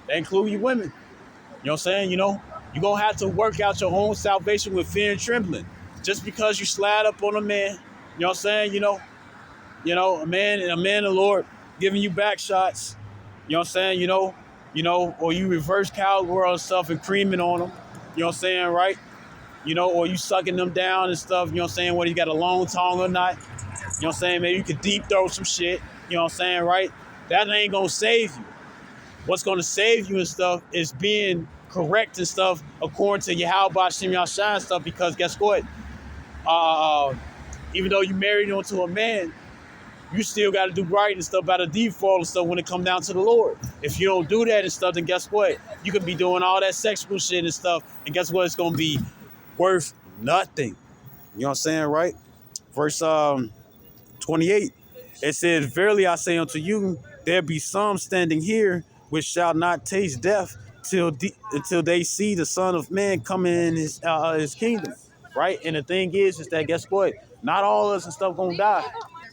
They include you women. You know what I'm saying? You're going to have to work out your own salvation with fear and trembling. Just because you slide up on a man, you know what I'm saying? A man and the Lord giving you back shots. You know what I'm saying? Or you reverse cowgirl and stuff and creaming on them. You know what I'm saying, right? or you sucking them down and stuff, you know what I'm saying, whether you got a long tongue or not, you know what I'm saying, maybe you could deep throat some shit, you know what I'm saying, right? That ain't gonna save you. What's gonna save you and stuff is being correct and stuff according to Yahweh Shem Yahshai stuff, because guess what? Uh, Even though you married onto a man, you still got to do right and stuff by the default and stuff when it come down to the Lord. If you don't do that and stuff, then guess what? You could be doing all that sexual shit and stuff, and guess what? It's going to be worth nothing. You know what I'm saying, right? Verse 28, it says, "Verily I say unto you, there be some standing here which shall not taste death until they see the Son of Man coming in his kingdom." Right? And the thing is that guess what? Not all of us and stuff gonna die.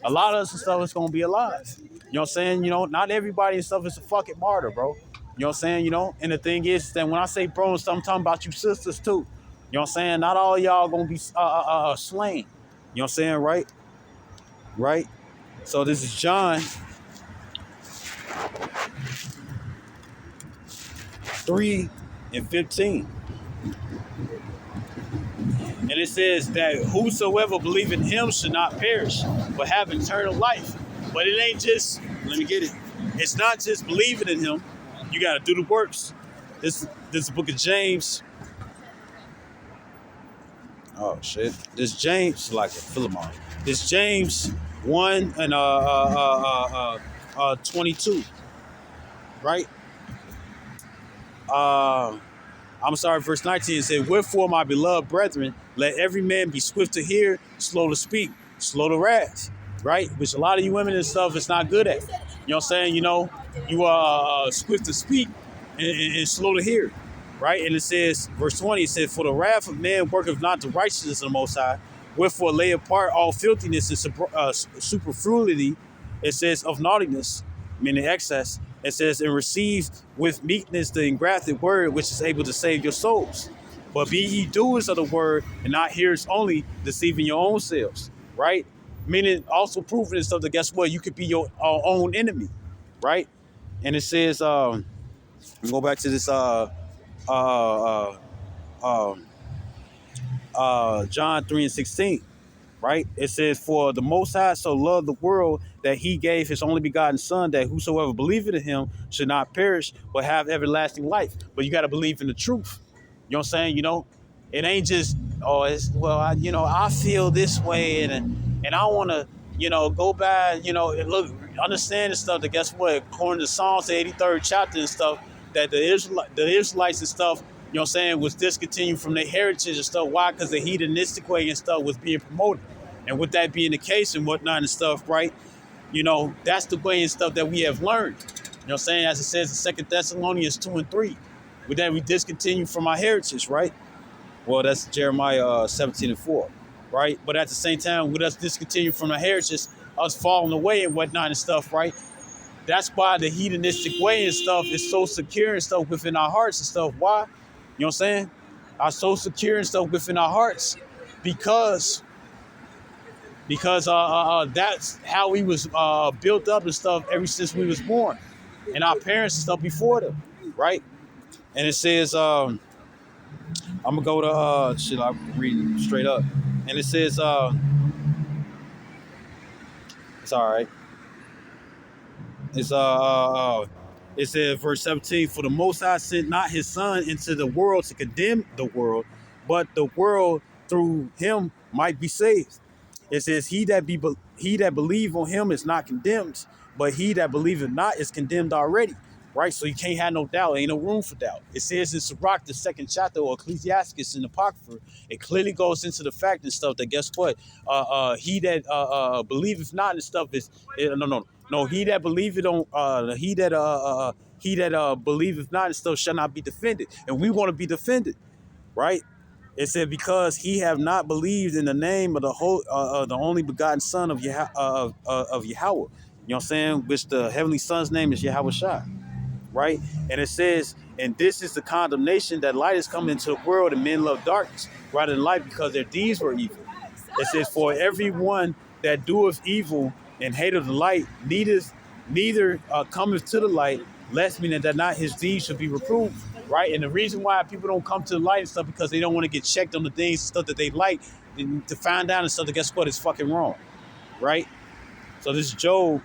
A lot of us and stuff is gonna be alive. You know what I'm saying? Not everybody and stuff is a fucking martyr, bro. You know what I'm saying? And the thing is that when I say bro and stuff, I'm talking about you sisters too. You know what I'm saying? Not all y'all gonna be slain. You know what I'm saying? Right? Right? So this is John 3:15. And it says that whosoever believe in him should not perish, but have eternal life. But it ain't just, let me get it. It's not just believing in him. You got to do the works. This book of James. Oh, shit. This James, like a Philemon. This James 1 and 22. Right? I'm sorry, verse 19 said, "Wherefore, my beloved brethren, let every man be swift to hear, slow to speak, slow to wrath," right? Which a lot of you women and stuff is not good at. You know what I'm saying? You are swift to speak and slow to hear, right? And it says, verse 20, it says, "For the wrath of man worketh not the righteousness of the Most High, wherefore lay apart all filthiness and superfluity," it says, "of naughtiness," meaning excess. It says, "and receive with meekness the engrafted word, which is able to save your souls. But be ye doers of the word, and not hearers only, deceiving your own selves," right? Meaning also proving and stuff that guess what? You could be your own enemy, right? And it says, go back to this uh, John 3:16. Right? It says, "For the Most High so loved the world that he gave his only begotten Son, that whosoever believeth in him should not perish, but have everlasting life." But you got to believe in the truth. You know what I'm saying? It ain't just, oh, it's, well, I feel this way, and I want to, go by, and look, understand and stuff. That guess what? According to Psalms, the 83rd chapter and stuff, that the Israelites and stuff, you know what I'm saying, was discontinued from their heritage and stuff. Why? Because the hedonistic way and stuff was being promoted. And with that being the case and whatnot and stuff, right, that's the way and stuff that we have learned. You know what I'm saying? As it says in 2 Thessalonians 2 and 3, with that we discontinue from our heritage, right? Well, that's Jeremiah 17 and 4, right? But at the same time, with us discontinuing from our heritage, us falling away and whatnot and stuff, right? That's why the hedonistic way and stuff is so secure and stuff within our hearts and stuff. Why? You know what I'm saying? Are so secure and stuff within our hearts because that's how we was built up and stuff ever since we was born, and our parents and stuff before them, right? And it says, I'm gonna go to shit. I'm reading straight up, and it says, it's all right. It's it says, verse 17, "For the Most High sent not his Son into the world to condemn the world, but the world through him might be saved." It says, he that believe on him is not condemned, but he that believeth not is condemned already. Right? So you can't have no doubt. Ain't no room for doubt. It says in Sirach, the 2nd chapter, or Ecclesiastes in the Apocrypha, it clearly goes into the fact and stuff that guess what? He that believeth not and stuff is no. He that believeth on he that believeth not and stuff shall not be defended, and we want to be defended, right? It said, "Because he have not believed in the name of the only begotten Son of Yahweh." You know what I'm saying? Which the heavenly Son's name is Yahweh Shai, right? And it says, "And this is the condemnation, that light is come into the world, and men love darkness rather than light, because their deeds were evil." It says, "For everyone that doeth evil and hateth the light, neither cometh to the light, lest meaning that not his deeds should be reproved." right? And the reason why people don't come to the light and stuff because they don't want to get checked on the things and stuff that they like and to find out and stuff that guess what is fucking wrong, right? So this is Job,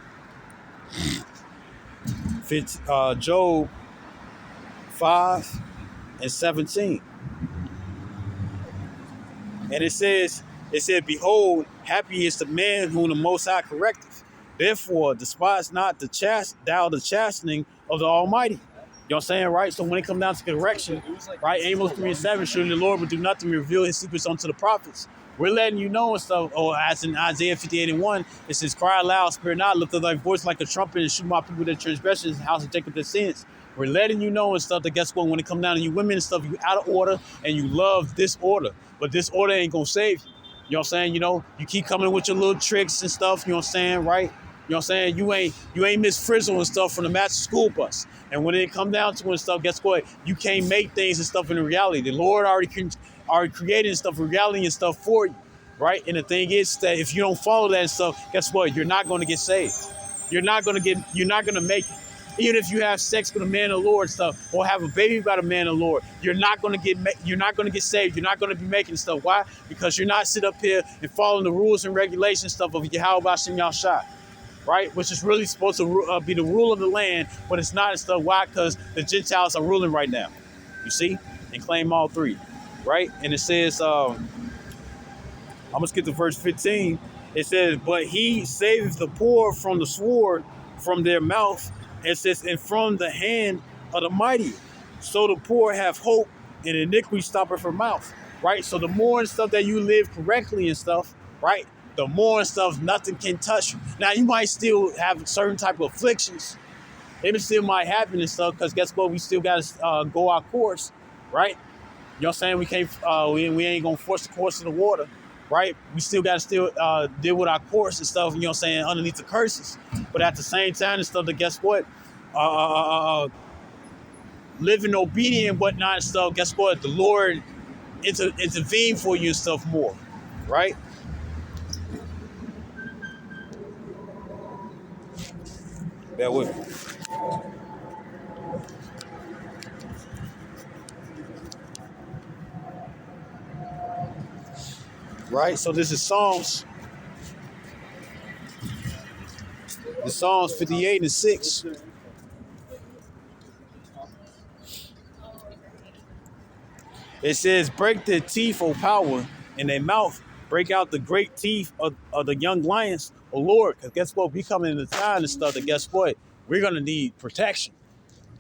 Job 5:17. And it said, behold, happy is the man whom the Most High correcteth. Therefore, despise not the chastening of the Almighty. You know what I'm saying, right? So when it comes down to correction, right, Amos 3:7, surely the Lord will do nothing to reveal his secrets unto the prophets. We're letting you know and stuff, or as in Isaiah 58:1, it says, cry aloud, spare not, lift up thy voice like a trumpet, and shoot my people their transgressions, and house of Jacob their sins. We're letting you know and stuff that guess what, when it comes down to you women and stuff, you out of order and you love disorder. But disorder ain't gonna save you. You know what I'm saying? You know, you keep coming with your little tricks and stuff, you know what I'm saying, right? You know what I'm saying? You ain't Miss Frizzle and stuff from the Master School Bus. And when it come down to it and stuff, guess what? You can't make things and stuff into reality. The Lord already created and stuff, reality and stuff for you, right? And the thing is that if you don't follow that and stuff, guess what? You're not going to get saved. You're not going to make it. Even if you have sex with a man of the Lord stuff, or have a baby by a man of the Lord, you're not going to get saved. You're not going to be making stuff. Why? Because you're not sit up here and following the rules and regulations stuff of Yahweh Shem Yahshua, right? Which is really supposed to be the rule of the land, but it's not and stuff. Why? Because the Gentiles are ruling right now. You see, and claim all three, right? And it says, I'm gonna skip to verse 15. It says, but he saveth the poor from the sword, from their mouth. It says, and from the hand of the mighty. So the poor have hope, and iniquity stoppeth her mouth, right? So the more and stuff that you live correctly and stuff, right? The more and stuff, nothing can touch you. Now, you might still have certain type of afflictions. It still might happen and stuff, because guess what? We still got to go our course, right? You know what I'm saying? We can't, we ain't going to force the course of the water, right? We still got to deal with our course and stuff, you know what I'm saying, underneath the curses. But at the same time and stuff, that guess what? Living obedient and whatnot and stuff, guess what? The Lord intervene for you and stuff more, right? Bear with me. Right? So this is Psalms 58:6. It says, break their teeth, O power, in their mouth. Break out the great teeth of the young lions, O Lord. Because guess what? We coming in the time and stuff that guess what? We're going to need protection.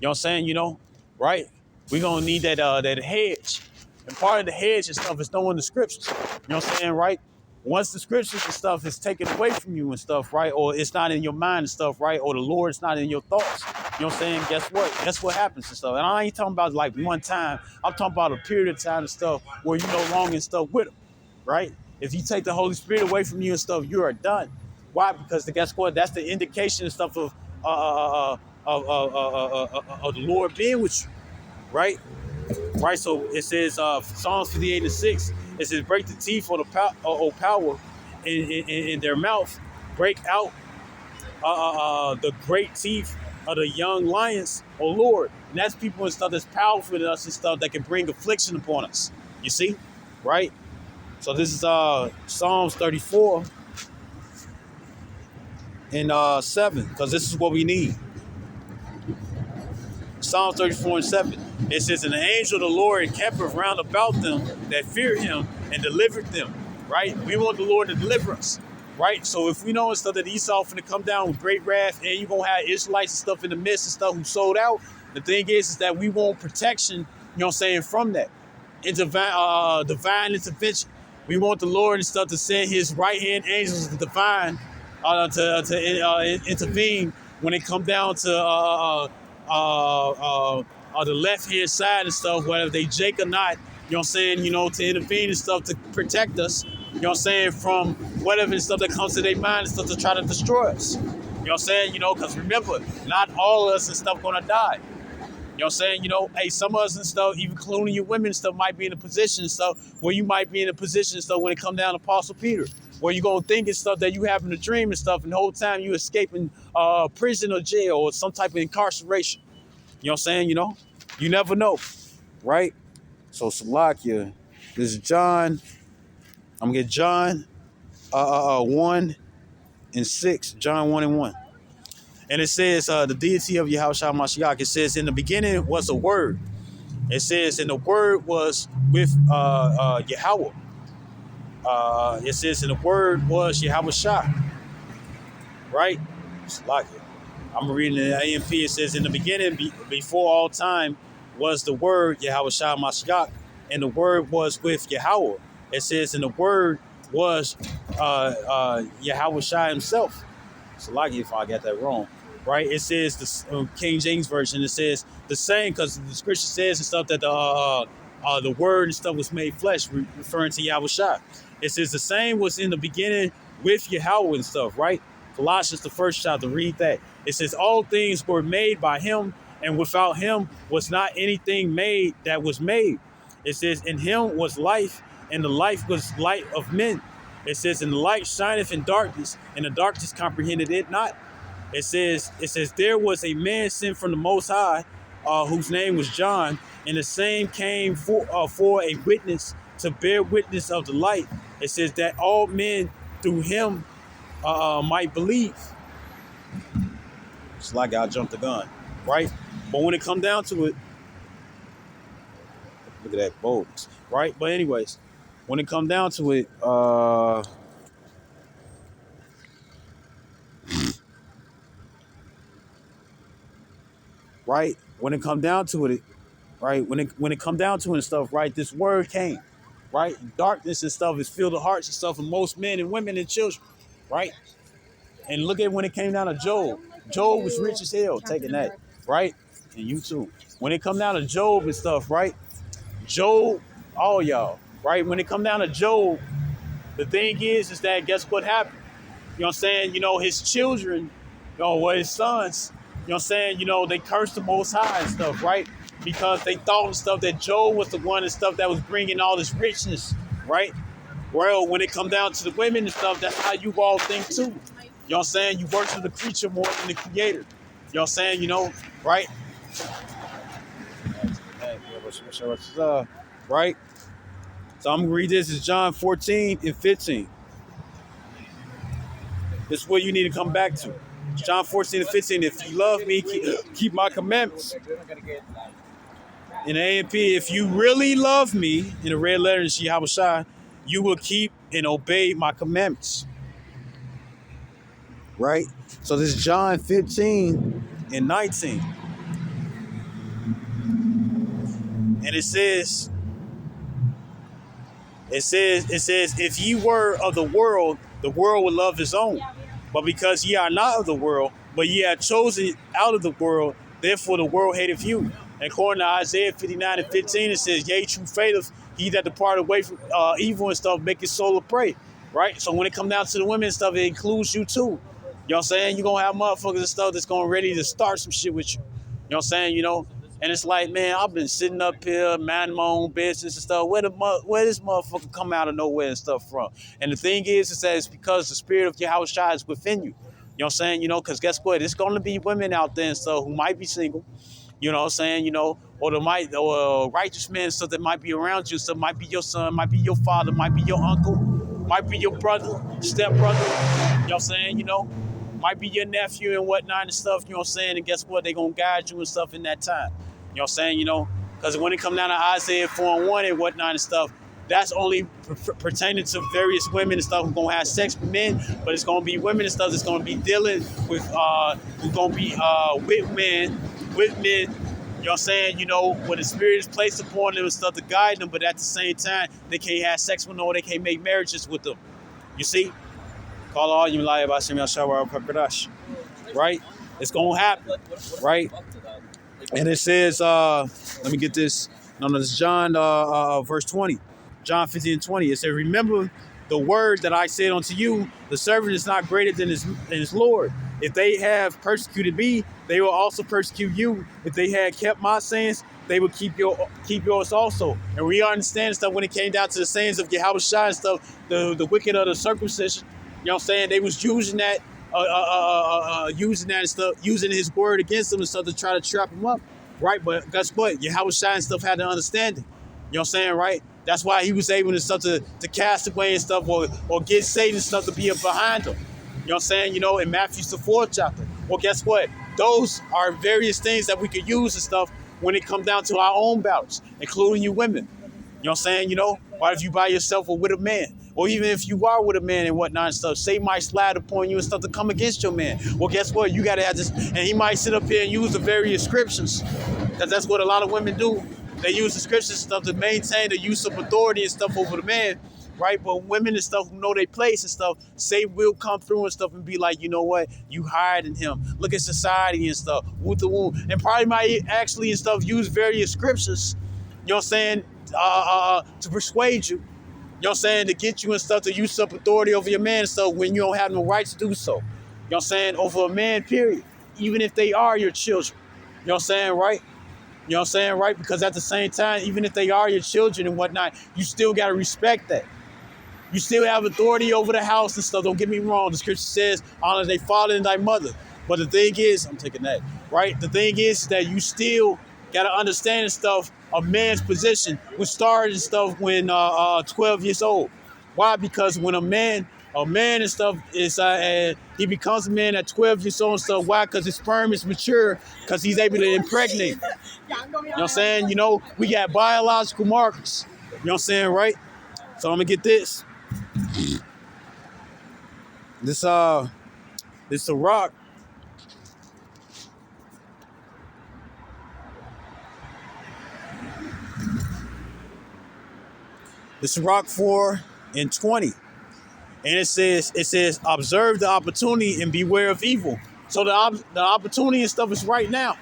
You know what I'm saying? You know, right? We're going to need that hedge. And part of the hedge and stuff is knowing the scriptures. You know what I'm saying, right? Once the scriptures and stuff is taken away from you and stuff, right? Or it's not in your mind and stuff, right? Or the Lord's not in your thoughts. You know what I'm saying? Guess what? Guess what happens and stuff? And I ain't talking about like one time. I'm talking about a period of time and stuff where you no longer and stuff with him, right? If you take the Holy Spirit away from you and stuff, you are done. Why? Because guess what? That's the indication and stuff of the Lord being with you, right? Right, so it says Psalms 58:6. It says, break the teeth of the power in their mouth, break out the great teeth of the young lions, O Lord. And that's people and stuff that's powerful in us and stuff that can bring affliction upon us. You see, right? So this is Psalms 34 and 7, because this is what we need. Psalms 34:7. It says, and the angel of the Lord encampeth round about them that fear him and delivered them. Right? We want the Lord to deliver us. Right? So if we know and stuff that Esau finna come down with great wrath, and you're gonna have Israelites and stuff in the midst and stuff who sold out, the thing is that we want protection, you know what I'm saying, from that. Divine intervention. We want the Lord and stuff to send his right hand angels to divine to intervene when it come down to the left hand side and stuff, whether they Jake or not, you know what I'm saying, you know, to intervene and stuff to protect us, you know what I'm saying, from whatever stuff that comes to their mind and stuff to try to destroy us. You know what I'm saying, you know, because remember, not all of us and stuff gonna die. You know what I'm saying? You know, hey, some of us and stuff, even including your women and stuff, might be in a position and stuff where you might be in a position and stuff when it come down to Apostle Peter, where you gonna think and stuff that you having a dream and stuff, and the whole time you escaping prison or jail or some type of incarceration. You know what I'm saying? You know, You never know, right? So Salakia, this is John. I'm gonna get John 1 and 6. John 1 and 1. And it says the deity of Yahushua Mashiach. It says in the beginning was a word. It says and the word was with Yahweh. It says and the word was Yahweh Shah. Right? Salakia. I'm reading the AMP. It says, in the beginning, before all time, was the word Yahweh Shah Mashiach, and the word was with Yahweh. It says, and the word was Yahweh Shah himself. So, like if I got that wrong, right? It says the King James version. It says the same because the scripture says and stuff that the word and stuff was made flesh, referring to Yahweh Shah. It says the same was in the beginning with Yahweh and stuff, right? Colossians, the first chapter, read that. It says all things were made by him, and without him was not anything made that was made. It says in him was life, and the life was light of men. It says, and the light shineth in darkness, and the darkness comprehended it not. It says there was a man sent from the Most High, whose name was John, and the same came for a witness to bear witness of the light. It says that all men through him might believe. It's like I jumped the gun, right? But when it come down to it, look at that boldness, right? But anyways, when it come down to it, right? When it come down to it, right? When it come down to it and stuff, right? This word came, right? Darkness and stuff is filled the hearts and stuff of most men and women and children, right? And look at when it came down to Job. Job was rich as hell, taking that, right? And you too. When it come down to Job and stuff, right? Job, all y'all, right? When it come down to Job, the thing is that guess what happened? You know what I'm saying? You know, his children, his sons, you know what I'm saying? You know, they cursed the Most High and stuff, right? Because they thought and stuff that Job was the one and stuff that was bringing all this richness, right? Well, when it come down to the women and stuff, that's how you all think too. You know what I'm saying? You worship the creature more than the creator. You know what I'm saying? You know, right? Right? So I'm going to read this. It's John 14 and 15. This is what you need to come back to. John 14 and 15. If you love me, keep my commandments. In the AMP, if you really love me, in the red letter in Yahweh Shai, you will keep and obey my commandments. Right? So this is John 15 and 19. And it says, if ye were of the world would love his own. But because ye are not of the world, but ye are chosen out of the world, therefore the world hateth you. And according to Isaiah 59 and 15, it says, yea, true faith, he that depart away from evil and stuff, make his soul a prey. Right? So when it comes down to the women and stuff, it includes you too. You know what I'm saying? You're going to have motherfuckers and stuff that's going ready to start some shit with you. You know what I'm saying? You know? And it's like, man, I've been sitting up here, minding my own business and stuff. Where this motherfucker come out of nowhere and stuff from? And the thing is that it's because the spirit of Yahweh Shai is within you. You know what I'm saying? You know, because guess what? It's going to be women out there and stuff who might be single. You know what I'm saying? You know, or righteous men and stuff that might be around you. So might be your son, might be your father, might be your uncle, might be your brother, step brother. You know what I'm saying? You know, might be your nephew and whatnot and stuff. You know what I'm saying? And guess what? They're going to guide you and stuff in that time. You know what I'm saying? You know, because when it comes down to Isaiah 4 and 1 and whatnot and stuff, that's only pertaining to various women and stuff who's going to have sex with men, but it's going to be women and stuff that's going to be dealing with, who's going to be with men, you know what I'm saying? You know, when the spirit is placed upon them and stuff to guide them, but at the same time, they can't have sex with them or they can't make marriages with them. You see? Call all you lie about Shem Yashawar, right? It's going to happen, right? And it says, let me get this. No, this is John, verse 20. John 15 and 20. It says, remember the word that I said unto you, the servant is not greater than his Lord. If they have persecuted me, they will also persecute you. If they had kept my sayings, they will keep yours also. And we understand stuff when it came down to the sayings of Yahweh Shai and stuff, the wicked of the circumcision. You know what I'm saying? They was using that and stuff, using his word against them and stuff to try to trap him up. right? But guess what? Yahweh Shai and stuff had to understand it. You know what I'm saying, right? That's why he was able to stuff to cast away and stuff, or get Satan and stuff to be up behind him. You know what I'm saying? You know, in Matthew the 4th chapter. Well, guess what? Those are various things that we could use and stuff when it comes down to our own battles, including you women. You know what I'm saying? You know, why if you by yourself or with a man? Or even if you are with a man and whatnot and stuff, Satan might slide upon you and stuff to come against your man. Well, guess what? You got to have this, and he might sit up here and use the various scriptures, because that's what a lot of women do. They use the scriptures and stuff to maintain the use of authority and stuff over the man, right? But women and stuff who know their place and stuff, Satan will come through and stuff and be like, you know what? You hiding him. Look at society and stuff. With the womb. And probably might actually and stuff use various scriptures, you know what I'm saying, to persuade you. You know what I'm saying? To get you and stuff to use up authority over your man and stuff when you don't have no right to do so. You know what I'm saying? Over a man, period. Even if they are your children. You know what I'm saying? Right? You know what I'm saying? Right? Because at the same time, even if they are your children and whatnot, you still got to respect that. You still have authority over the house and stuff. Don't get me wrong. The scripture says, honor thy father and thy mother. But the thing is, I'm taking that, right? The thing is that you still got to understand and stuff, a man's position, which started and stuff when 12 years old. Why? Because when a man and stuff is, he becomes a man at 12 years old and stuff. Why? Because his sperm is mature, because he's able to impregnate. You know what I'm saying? You know, we got biological markers. You know what I'm saying, right? So I'm going to get this. This a rock. This is Rock 4 and 20. And it says, observe the opportunity and beware of evil. So the opportunity and stuff is right now.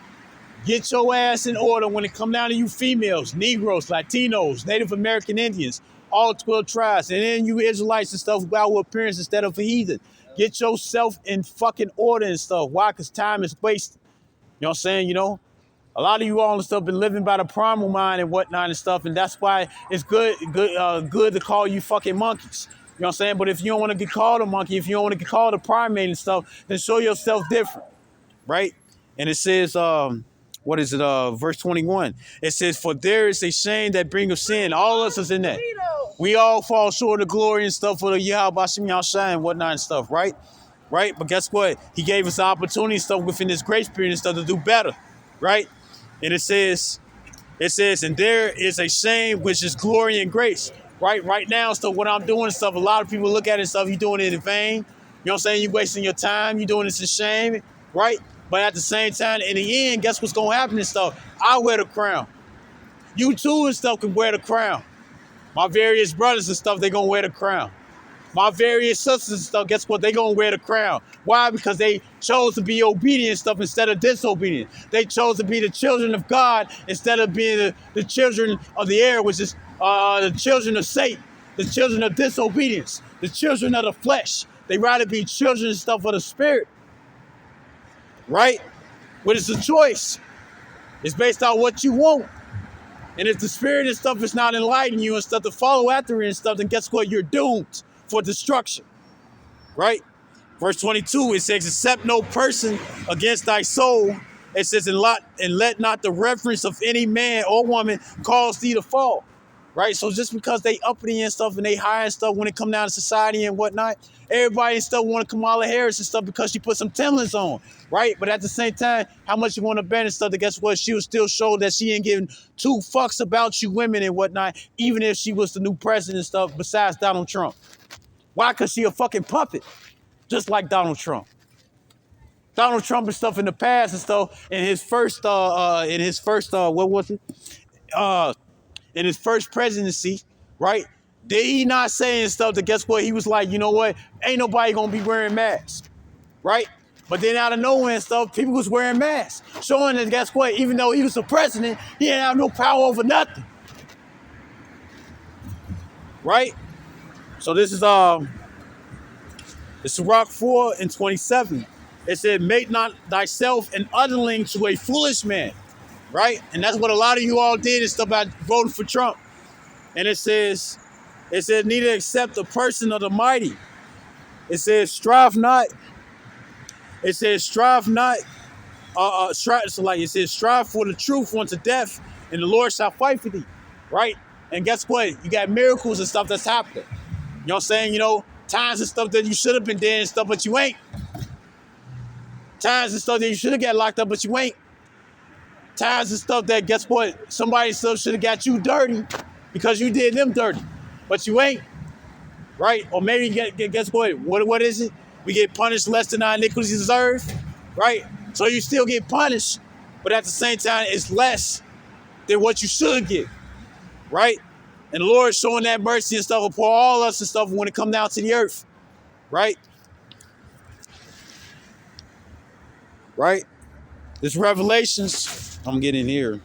Get your ass in order when it come down to you females, Negroes, Latinos, Native American Indians, all 12 tribes. And then you Israelites and stuff who got with appearance instead of a heathen. Get yourself in fucking order and stuff. Why? Because time is wasted. You know what I'm saying? You know? A lot of you all and stuff been living by the primal mind and whatnot and stuff, and that's why it's good to call you fucking monkeys. You know what I'm saying? But if you don't want to get called a monkey, if you don't want to get called a primate and stuff, then show yourself different, right? And it says, verse 21. It says, for there is a shame that bringeth sin. All of us is in that. We all fall short of glory and stuff for the Yahweh Bashim Yahshai and whatnot and stuff, right? Right? But guess what? He gave us the opportunity and stuff within this grace period and stuff to do better, right? And it says, and there is a shame which is glory and grace. Right now, so what I'm doing and stuff, a lot of people look at it and stuff, you're doing it in vain. You know what I'm saying? You're wasting your time, you're doing this in shame, right? But at the same time, in the end, guess what's gonna happen and stuff? I wear the crown. You too and stuff can wear the crown. My various brothers and stuff, they gonna wear the crown. My various sisters and stuff, guess what? They gonna wear the crown. Why? Because they chose to be obedient and stuff instead of disobedient. They chose to be the children of God instead of being the children of the air, which is the children of Satan, the children of disobedience, the children of the flesh. They rather be children and stuff of the spirit, right? But it's a choice. It's based on what you want. And if the spirit and stuff is not enlightening you and stuff to follow after it and stuff, then guess what? You're doomed for destruction, right? Verse 22, it says, accept no person against thy soul. It says, and let not the reference of any man or woman cause thee to fall, right? So just because they uppity and stuff and they high and stuff when it come down to society and whatnot, everybody and stuff want to Kamala Harris and stuff because she put some Timberlands on, right? But at the same time, how much you want to bend and stuff, to guess what? She will still show that she ain't giving two fucks about you women and whatnot, even if she was the new president and stuff besides Donald Trump. Why? Because she a fucking puppet, just like Donald Trump. Donald Trump and stuff in the past and stuff, in his first presidency, right? Did he not say and stuff that guess what? He was like, you know what? Ain't nobody gonna be wearing masks, right? But then out of nowhere and stuff, people was wearing masks, showing that guess what? Even though he was the president, he didn't have no power over nothing, right? So this is Rock 4 and 27. It said, make not thyself an underling to a foolish man, right? And that's what a lot of you all did and stuff about voting for Trump. And it says, neither accept the person of the mighty. It says, strive not So like it says, strive for the truth unto death, and the Lord shall fight for thee, right? And guess what? You got miracles and stuff that's happening. You know what I'm saying? You know, times and stuff that you should have been dead and stuff, but you ain't. Times and stuff that you should have got locked up, but you ain't. Times and stuff that, guess what? Somebody stuff should have got you dirty because you did them dirty, but you ain't, right? Or maybe guess what? What is it? We get punished less than our iniquities deserve, right? So you still get punished, but at the same time, it's less than what you should get, right? And the Lord showing that mercy and stuff upon all us and stuff when it come down to the earth, right? Right? This Revelations, I'm getting here.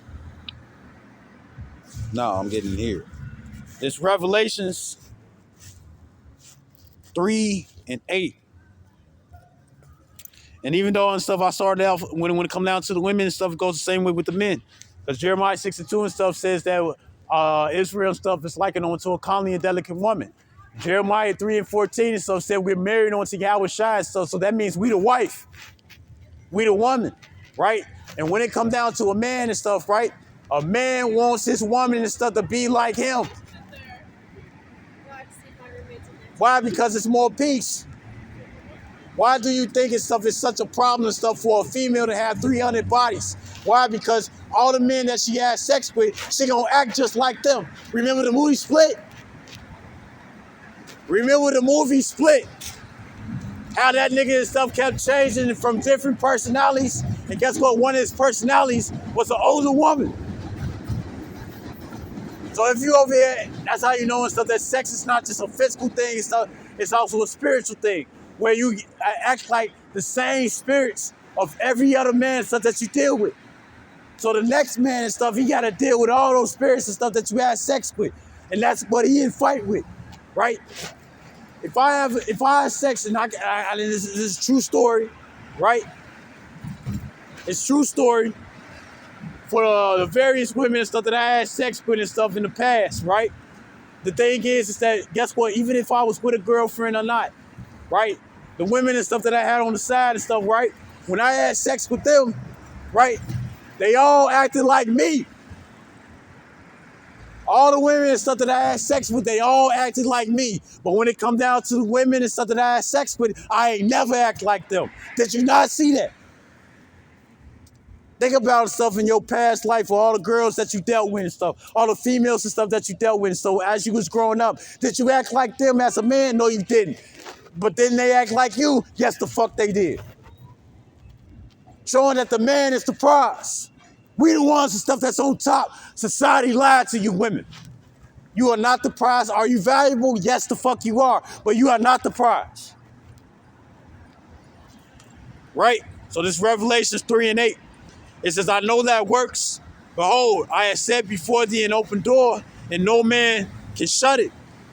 No, I'm getting here. This Revelations 3 and 8. And even though and stuff I started off when it come down to the women and stuff, it goes the same way with the men. Because Jeremiah 6 and 2 and stuff says that Israel and stuff is likened unto a comely and delicate woman. Jeremiah 3 and 14 and stuff said we're married unto Yahweh Shai and stuff. So that means we the wife. We the woman, right? And when it come down to a man and stuff, right? A man wants his woman and stuff to be like him. Why? Because it's more peace. Why do you think it's such a problem and stuff for a female to have 300 bodies? Why? Because all the men that she has sex with, she gonna act just like them. Remember the movie Split? Remember the movie Split? How that nigga and stuff kept changing from different personalities. And guess what? One of his personalities was an older woman. So if you over here, that's how you know and stuff that sex is not just a physical thing, it's also a spiritual thing. Where you act like the same spirits of every other man and stuff that you deal with. So the next man and stuff, he got to deal with all those spirits and stuff that you had sex with. And that's what he in fight with, right? If I have sex, and this is a true story, right? It's true story for the various women and stuff that I had sex with and stuff in the past, right? The thing is that, guess what? Even if I was with a girlfriend or not, right? The women and stuff that I had on the side and stuff, right? When I had sex with them, right? They all acted like me. All the women and stuff that I had sex with, they all acted like me. But when it come down to the women and stuff that I had sex with, I ain't never act like them. Did you not see that? Think about stuff in your past life or all the girls that you dealt with and stuff, all the females and stuff that you dealt with. So as you was growing up, did you act like them as a man? No, you didn't. But then they act like you? Yes, the fuck they did. Showing that the man is the prize. We the ones and stuff that's on top. Society lied to you women. You are not the prize. Are you valuable? Yes, the fuck you are. But you are not the prize. Right? So this Revelations 3 and 8. It says, I know that works. Behold, I have set before thee an open door, and no man can shut it.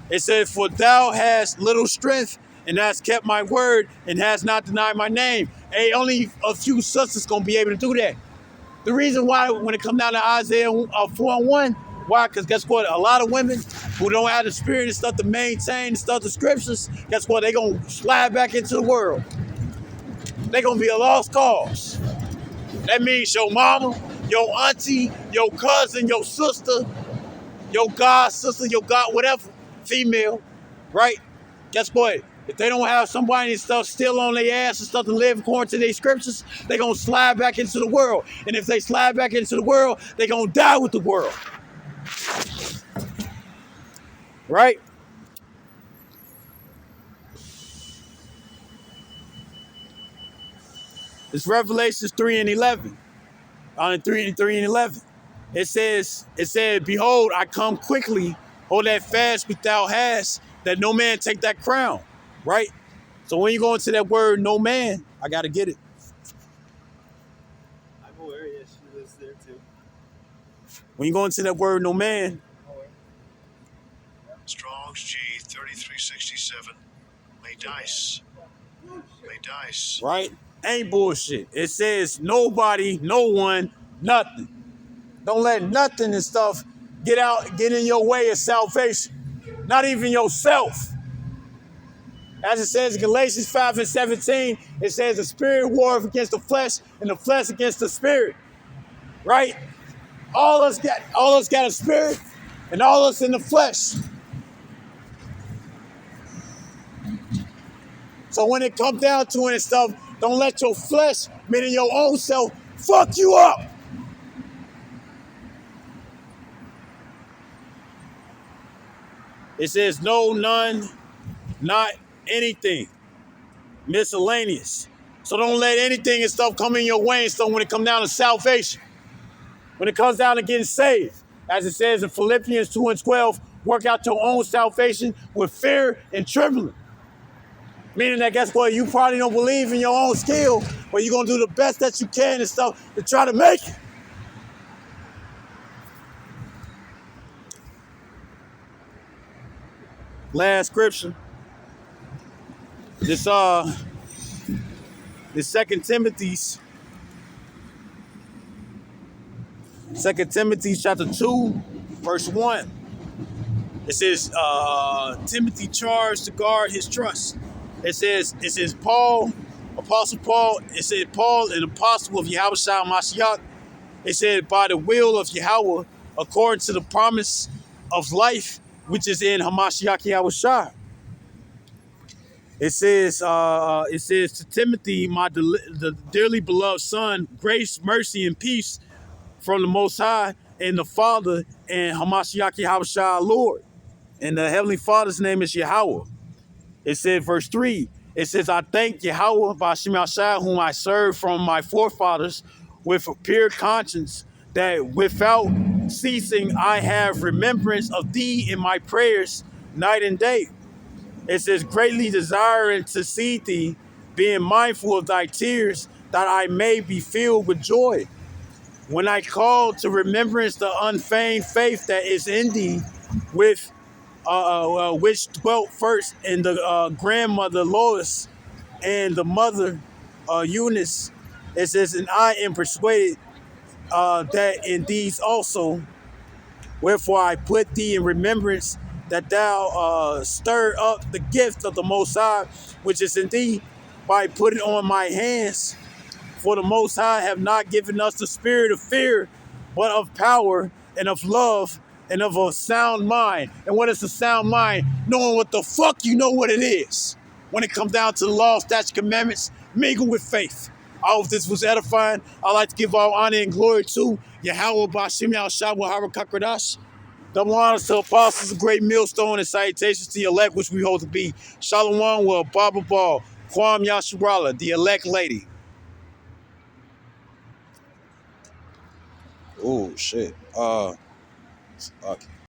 It said, for thou hast little strength, and hast kept my word, and hast not denied my name. Ain't only a few sisters gonna be able to do that. The reason why, when it comes down to Isaiah 4 and 1, why? Because guess what? A lot of women who don't have the spirit and stuff to maintain and stuff, the scriptures, guess what? They gonna slide back into the world. They gonna be a lost cause. That means your mama, your auntie, your cousin, your sister, your god sister, your god whatever, female, right? Guess what? If they don't have somebody and stuff still on their ass and stuff to live according to their scriptures, they're going to slide back into the world. And if they slide back into the world, they're going to die with the world. Right? It's Revelations 3 and 11. On 3 and 11. It said, behold, I come quickly, hold that fast which thou hast, that no man take that crown. Right? So when you go into that word, no man, I got to get it. I'm aware, yes, she lives there too. When you go into that word, no man. Strong's G 3367. May dice. Right? Ain't bullshit. It says nobody, no one, nothing. Don't let nothing and stuff get in your way of salvation. Not even yourself. As it says in Galatians 5:17, it says the spirit warreth against the flesh and the flesh against the spirit. Right? All us got a spirit and all us in the flesh. So when it comes down to it and stuff, don't let your flesh, meaning your own self, fuck you up. It says no, none, not anything. Miscellaneous. So don't let anything and stuff come in your way and stuff when it comes down to salvation. When it comes down to getting saved. As it says in Philippians 2:12, work out your own salvation with fear and trembling. Meaning that guess what? You probably don't believe in your own skill, but you're going to do the best that you can and stuff to try to make it. Last scripture. This 2 Timothy chapter 2, verse 1. It says, Timothy charged to guard his trust. It says Paul, Apostle Paul, it said Paul, an apostle of Yahweh Mashiach. It said by the will of Yahweh, according to the promise of life, which is in Hamashiach Yahweh Shai. It says to Timothy, the dearly beloved son, grace, mercy, and peace from the Most High and the Father and Hamashiach Yahweh Shai, Lord. And the Heavenly Father's name is Yahweh. It said, verse 3, it says, I thank Yahweh B'Shem Yahshai, whom I served from my forefathers with a pure conscience, that without ceasing I have remembrance of thee in my prayers night and day. It says, greatly desiring to see thee, being mindful of thy tears, that I may be filled with joy. When I call to remembrance the unfeigned faith that is in thee, with which dwelt first in the grandmother Lois and the mother Eunice. It says, and I am persuaded that in these also, wherefore I put thee in remembrance, that thou stir up the gift of the Most High, which is in thee, by putting on my hands. For the Most High have not given us the spirit of fear, but of power and of love and of a sound mind. And what is a sound mind? Knowing what the fuck you know what it is. When it comes down to the law, statutes, commandments, mingle with faith. I hope this was edifying. I'd like to give all honor and glory to Yahweh B'Shem Yahshua Harakakradash. Double honors to apostles, a great millstone, and salutations to the elect, which we hold to be. Shalom with Baba Ball, Kwam Yasharala, the elect lady. Oh shit. Okay.